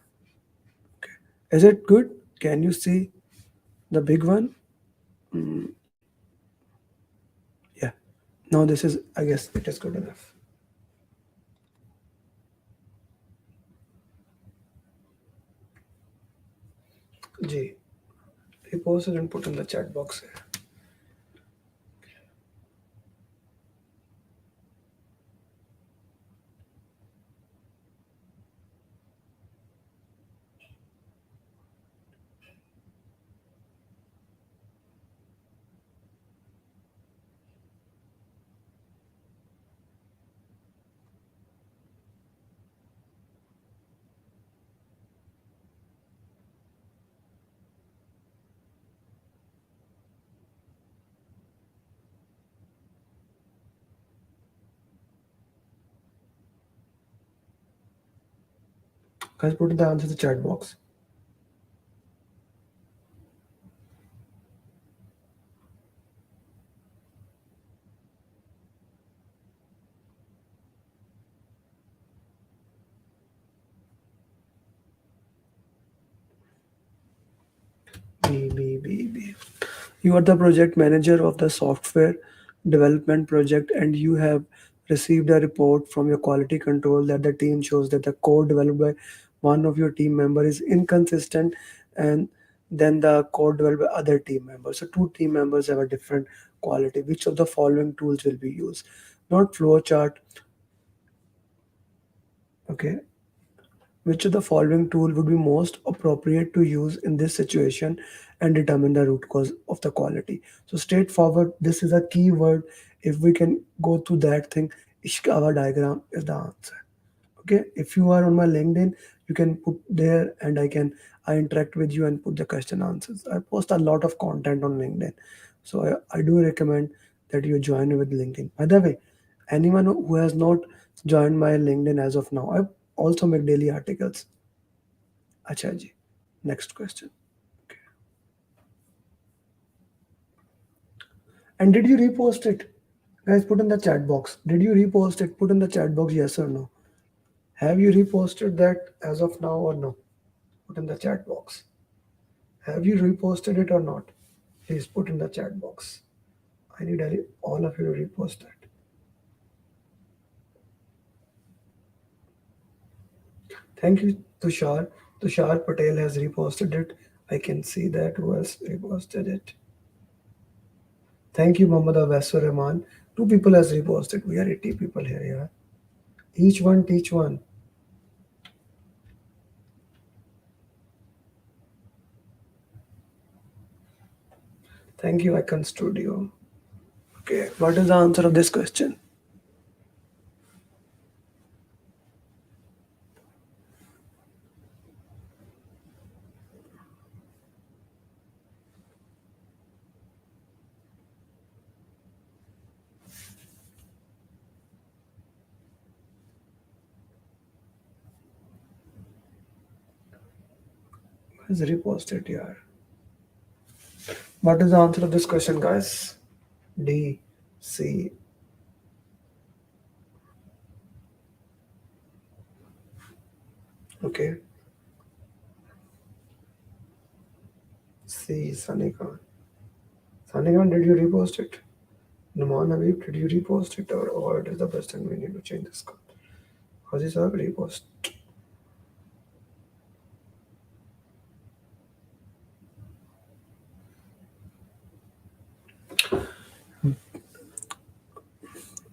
Okay, is it good? Can you see the big one? Mm, yeah. Now this is, I guess it is good enough. G. Repost it and put in the chat box here. Guys, put in the answer in the chat box. B. You are the project manager of the software development project, and you have received a report from your quality control that the team shows that the code developed by one of your team member is inconsistent, and then the code developed by other team members. So two team members have a different quality. Which of the following tools will be used? Not flowchart. Okay, which of the following tool would be most appropriate to use in this situation and determine the root cause of the quality? So straightforward, this is a keyword. If we can go through that thing, Ishikawa diagram is the answer. Okay, if you are on my LinkedIn, you can put there and I interact with you and put the question answers. I post a lot of content on LinkedIn. So I do recommend that you join with LinkedIn. By the way, anyone who has not joined my LinkedIn as of now, I also make daily articles. Acha ji. Next question. Okay. And did you repost it? Guys, put in the chat box. Did you repost it? Put in the chat box yes or no. Have you reposted that as of now or no? Put in the chat box. Have you reposted it or not? Please put in the chat box. I need all of you to repost that. Thank you, Tushar. Tushar Patel has reposted it. I can see that. Who else reposted it? Thank you, Muhammad Awasur Rahman. Two people has reposted. We are 80 people here, yeah. Each one teach one. Thank you, Icon Studio. Okay, what is the answer of this question? Has reposted here. What is the answer of this question, guys? D, C. Okay, C, Sunny Khan. Sunny Khan, did you repost it? Numan Habib, did you repost it, or it is the best time we need to change this code? Haji Saab, repost.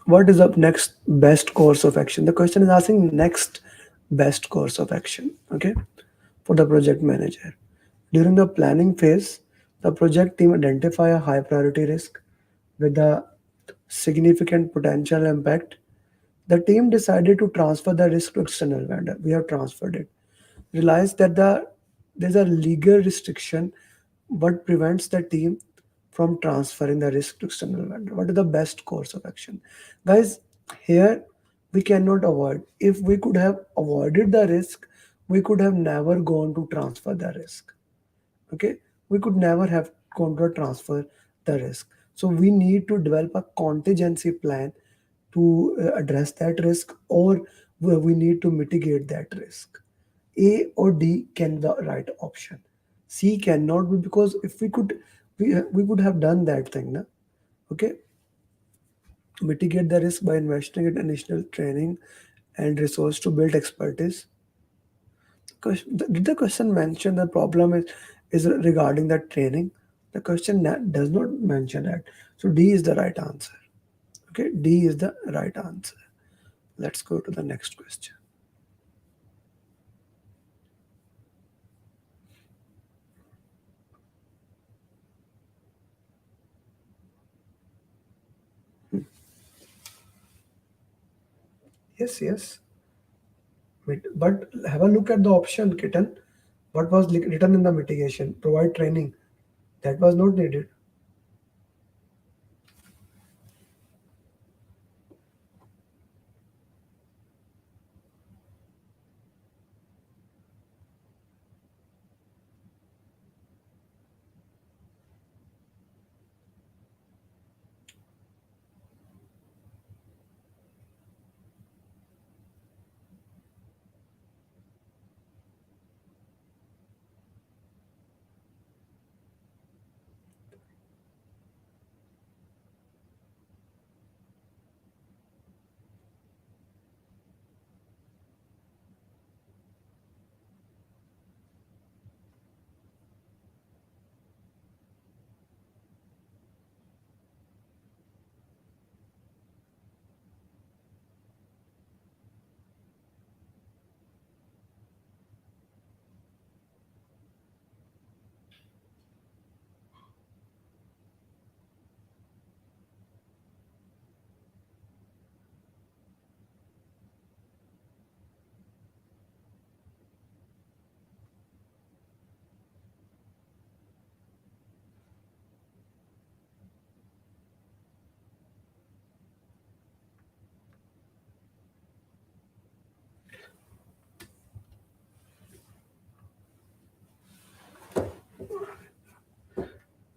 What is up next best course of action? The question is asking next best course of action. Okay, for the project manager. During the planning phase, the project team identify a high priority risk with a significant potential impact. The team decided to transfer the risk to external vendor. We have transferred it. Realized that there's a legal restriction what prevents the team from transferring the risk to external vendor? What is the best course of action? Guys, here we cannot avoid. If we could have avoided the risk, we could have never gone to transfer the risk. Okay, we could never have gone to transfer the risk. So we need to develop a contingency plan to address that risk, or we need to mitigate that risk. A or D can be the right option. C cannot be, because if we could, we would have done that thing. Na? Okay, mitigate the risk by investing in additional training and resource to build expertise. Did the question mention the problem is regarding the training? The question does not mention that. So D is the right answer. Okay, D is the right answer. Let's go to the next question. Yes, yes. But have a look at the option, kitten. What was written in the mitigation? Provide training. That was not needed.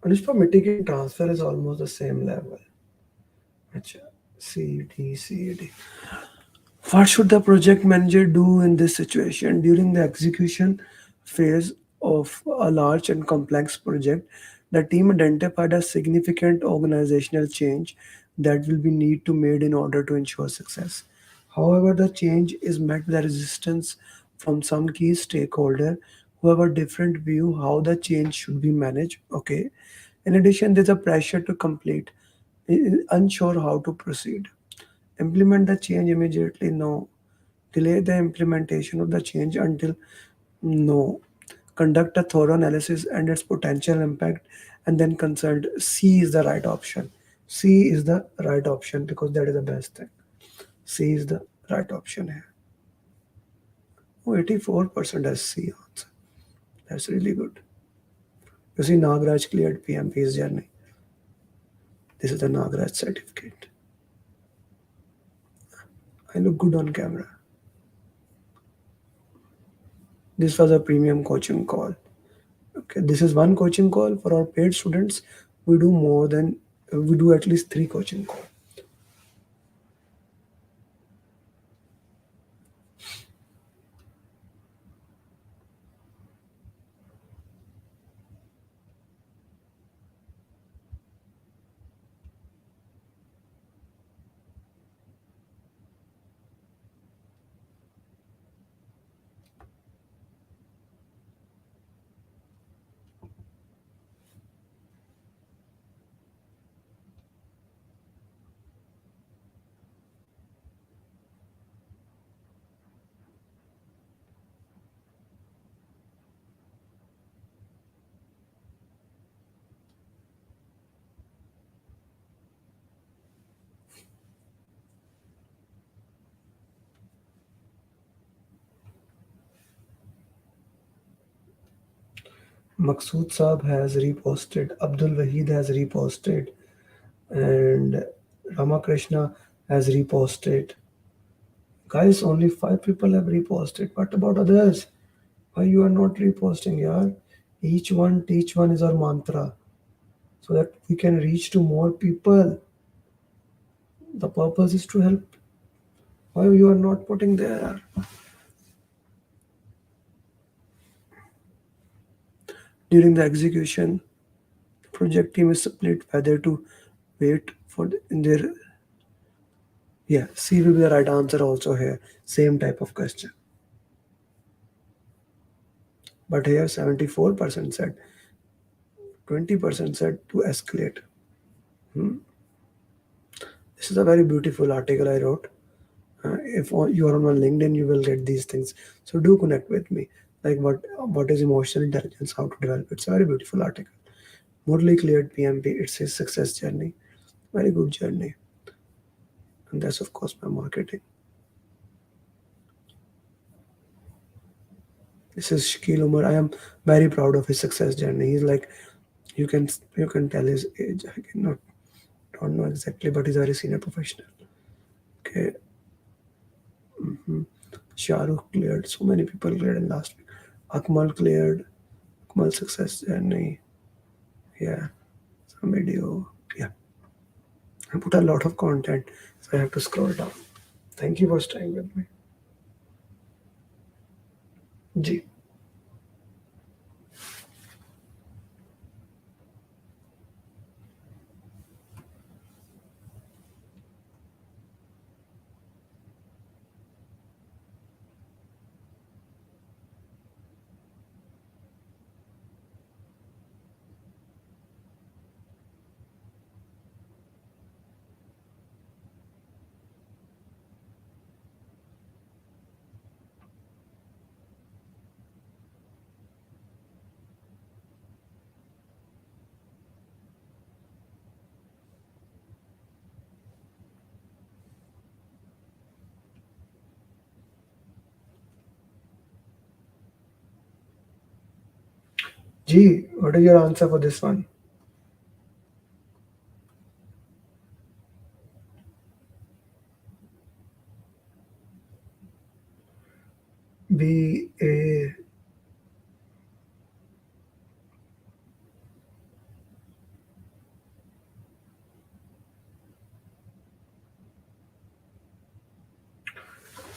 Anushka, mitigating transfer is almost the same level. Acha, C, D, C, D. What should the project manager do in this situation? During the execution phase of a large and complex project, the team identified a significant organizational change that will be need to made in order to ensure success. However, the change is met with a resistance from some key stakeholder who have a different view how the change should be managed. Okay. In addition, there's a pressure to complete, unsure how to proceed. Implement the change immediately? No. Delay the implementation of the change until? No. Conduct a thorough analysis and its potential impact and then consult. C is the right option. C is the right option because that is the best thing. C is the right option here. Oh, 84% has C answer. That's really good. You see, Nagraj cleared PMP's journey. This is the Nagraj certificate. I look good on camera. This was a premium coaching call. Okay, this is one coaching call. For our paid students, we do more than we do at least three coaching calls. Maqsood Saab has reposted, Abdul Wahid has reposted, and Ramakrishna has reposted. Guys, only five people have reposted. What about others? Why you are not reposting, yaar? Each one teach one is our mantra so that we can reach to more people. The purpose is to help. Why you are not putting there? During the execution, the project team is split whether to wait for in their, yeah, C will be the right answer also here. Same type of question. But here 74% said, 20% said to escalate. Hmm. This is a very beautiful article I wrote. If you are on my LinkedIn, you will get these things. So do connect with me. Like what is emotional intelligence, how to develop it. It's a very beautiful article. Morally cleared PMP. It's his success journey. Very good journey. And that's of course my marketing. This is Shakil Umar. I am very proud of his success journey. He's like you can you can tell his age. I cannot don't know exactly, but he's a very senior professional. Okay. Shahrukh cleared. So many people cleared in last week. Akmal cleared. Akmal success journey. Yeah. Some video. Yeah. I put a lot of content, so I have to scroll down. Thank you for staying with me. G. G. What is your answer for this one? B. A.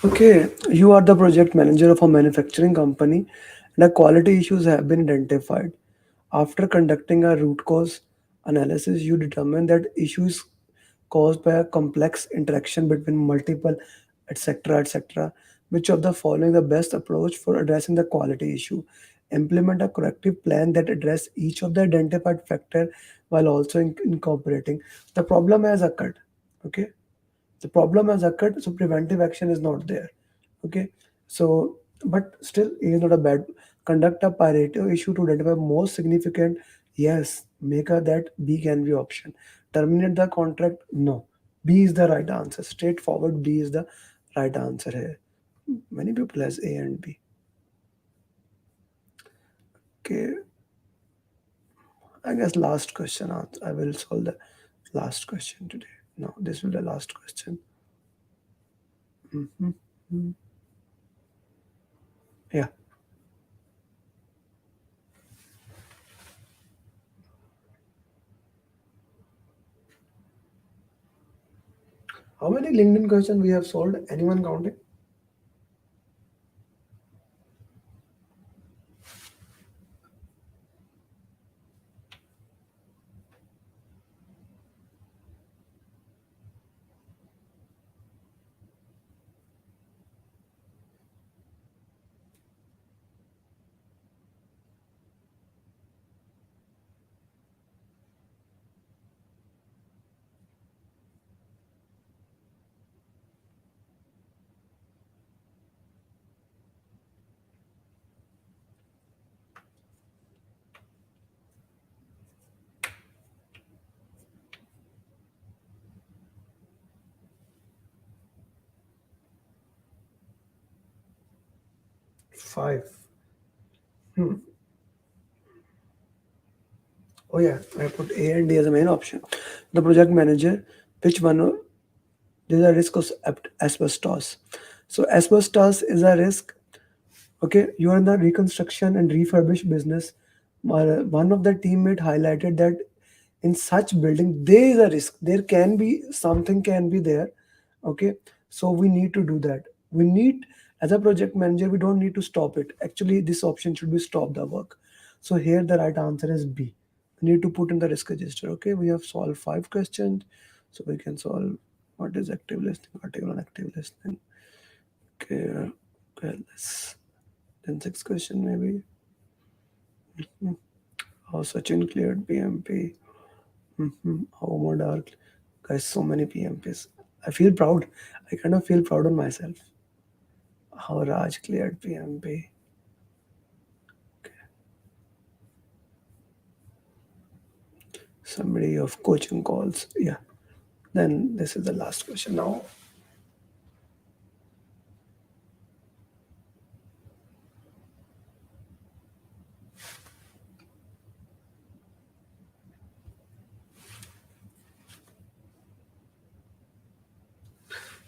Okay, you are the project manager of a manufacturing company and the quality issues have been identified. After conducting a root cause analysis, you determine that issues caused by a complex interaction between multiple, etc., etc. Which of the following the best approach for addressing the quality issue? Implement a corrective plan that address each of the identified factor while also incorporating the problem has occurred. Okay, the problem has occurred, so preventive action is not there. Okay, so but still it is not a bad. Conduct a Pareto issue to identify most significant. Yes, make a that B can be option. Terminate the contract. No, B is the right answer. Straightforward, B is the right answer here. Many people has A and B. Okay, I guess last question. I will solve the last question today. No, this will be the last question. Mhm. Yeah. How many LinkedIn questions we have solved? Anyone counting? 5. Oh yeah, I put A and D as a main option. The project manager, which one? There's a risk of asbestos. So asbestos is a risk. Okay, you are in the reconstruction and refurbish business. One of the teammate highlighted that in such building there is a risk. There can be something can be there. Okay, so we need to do that. We need, as a project manager, we don't need to stop it. Actually, this option should be stop the work. So here the right answer is B. We need to put in the risk register. Okay, we have solved 5 questions, so we can solve what is active listening, article on active listening. Okay, okay, let's then sixth question maybe. How Sachin cleared PMP. How more dark. Guys, so many PMPs. I feel proud. I kind of feel proud on myself. How Raj cleared PMP. Somebody of coaching calls. Yeah. Then this is the last question now.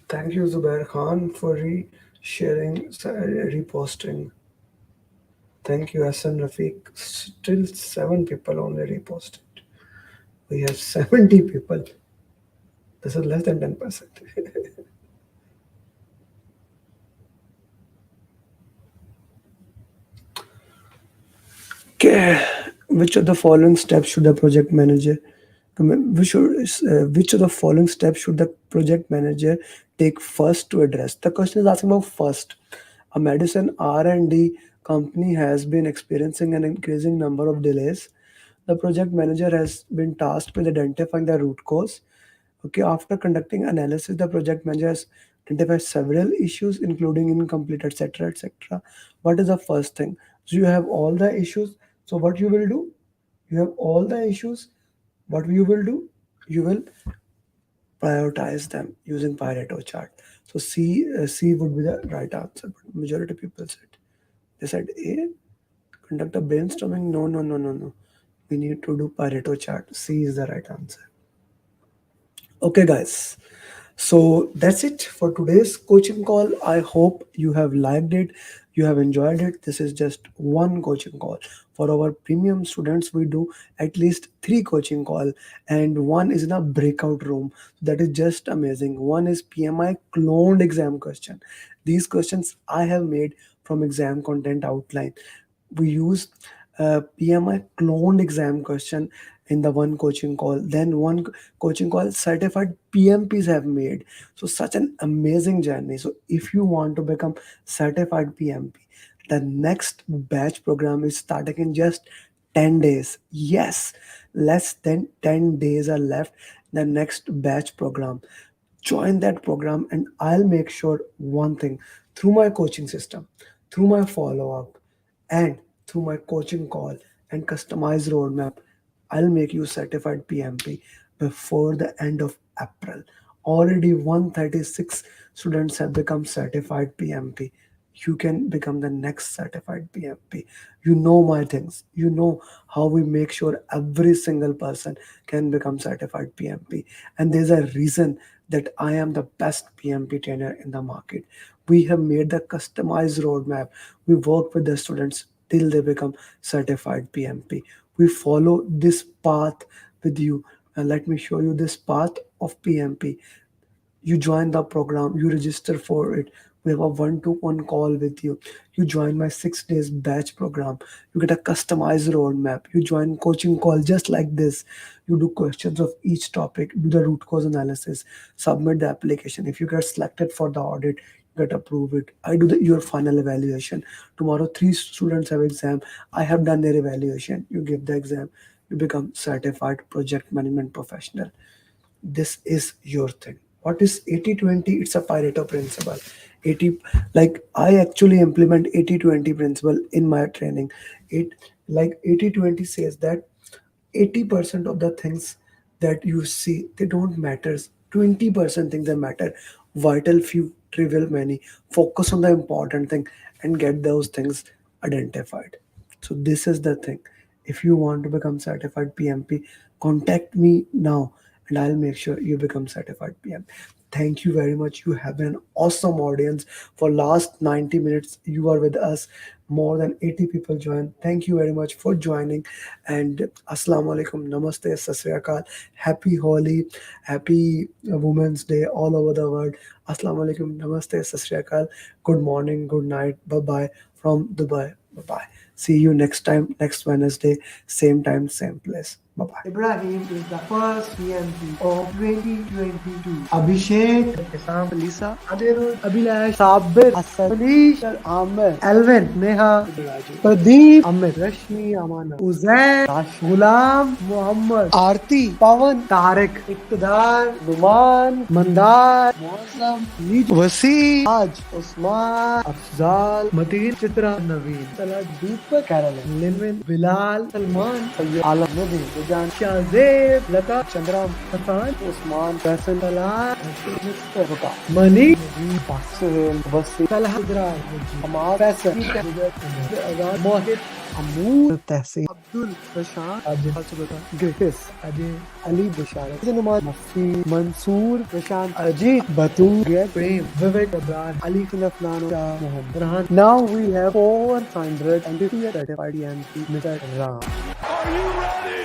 Thank you, Zubair Khan, for sharing, reposting. Thank you, Hassan Rafiq. Still 7 people only reposted. We have 70 people. This is less than 10%. Okay. Which of the following steps should the project manager which of the following steps should the project manager take first to address? The question is asking about first. A medicine R&D company has been experiencing an increasing number of delays. The project manager has been tasked with identifying the root cause. Okay, after conducting analysis, the project manager has identified several issues, including incomplete, etc., etc. What is the first thing? So you have all the issues. So what you will do? You have all the issues. What you will do? You will prioritize them using Pareto chart. So C would be the right answer. But majority people said they said A. Conduct a brainstorming. No, no, no, no, no. We need to do Pareto chart. C is the right answer. Okay, guys. So that's it for today's coaching call. I hope you have liked it, you have enjoyed it. This is just one coaching call. For our premium students, we do at least 3 coaching call, and one is in a breakout room. That is just amazing. One is PMI cloned exam question. These questions I have made from exam content outline. We use PMI cloned exam question in the one coaching call. Then one coaching call certified PMPs have made. So such an amazing journey. So if you want to become certified PMP, the next batch program is starting in just 10 days. Yes, less than 10 days are left. The next batch program, join that program, and I'll make sure one thing, through my coaching system, through my follow up, and through my coaching call and customized roadmap, I'll make you certified PMP before the end of April. Already 136 students have become certified PMP. You can become the next certified PMP. You know my things. You know how we make sure every single person can become certified PMP. And there's a reason that I am the best PMP trainer in the market. We have made the customized roadmap. We work with the students till they become certified PMP. We follow this path with you. And let me show you this path of PMP. You join the program, you register for it. We have a one-to-one call with you. You join my 6 days batch program. You get a customized roadmap. You join coaching call just like this. You do questions of each topic, do the root cause analysis, submit the application. If you get selected for the audit, get approved it. I do your final evaluation. Tomorrow, 3 students have exam. I have done their evaluation. You give the exam. You become certified project management professional. This is your thing. What is 80-20? It's a Pareto principle. 80, like I actually implement 80-20 principle in my training. It like 80-20 says that 80% of the things that you see they don't matter. 20% things that matter. Vital few, trivial many. Focus on the important thing and get those things identified. So this is the thing. If you want to become certified PMP, contact me now and I'll make sure you become certified PM. Thank you very much. You have been an awesome audience for last 90 minutes. You are with us. More than 80 people joined. Thank you very much for joining. And Assalamu alaikum, Namaste, Sat Sri Akal. Happy Holi, happy Women's Day all over the world. Assalamu alaikum, Namaste, Sat Sri Akal. Good morning, good night. Bye bye from Dubai. Bye bye. See you next time, next Wednesday, same time, same place. Bye bye. Ibrahim is the first PMP of 2022. Abhishek, Isam, Lisa, Adirul, Abhilash, Sabir, Hassan, Manish, Amer, Alvin, Neha, Pradeep, Amit, Rashmi, Amana, Uzair, Rash, Ghulam, Muhammad, Aarti, Pawan, Tarek, Iqtidar, Numan, Mandar, Mosam, Nij, Wasi, Raj, Usman, Afzal, Mateen, Chitra, Naveen, Salah, Deepak, Caroline, Linvin, Bilal, Salman, Sayyid, Alam, Nabi, Rujan, Shahzeb, Lata, Chandram, Hassan, Usman, Faisal, Talal, Mr. Ruka, Mani, Basil, Wasi, Salah, Idrar, Amar, Faisal, Azad, Mohit, Amoor, Tehsin, Abdul, Prashant, Ajay, Griffiths, Ajay, Ali, Bisharat, Numar, Mafi, Mansoor, Prashant, Ajit, Batu, Greg, Prem, Vivek, Abrar, Ali, Khilaflan, Shah, Mohammed, Rahan. Now we have 450 certified PMP, Mr. Ram. Are you ready?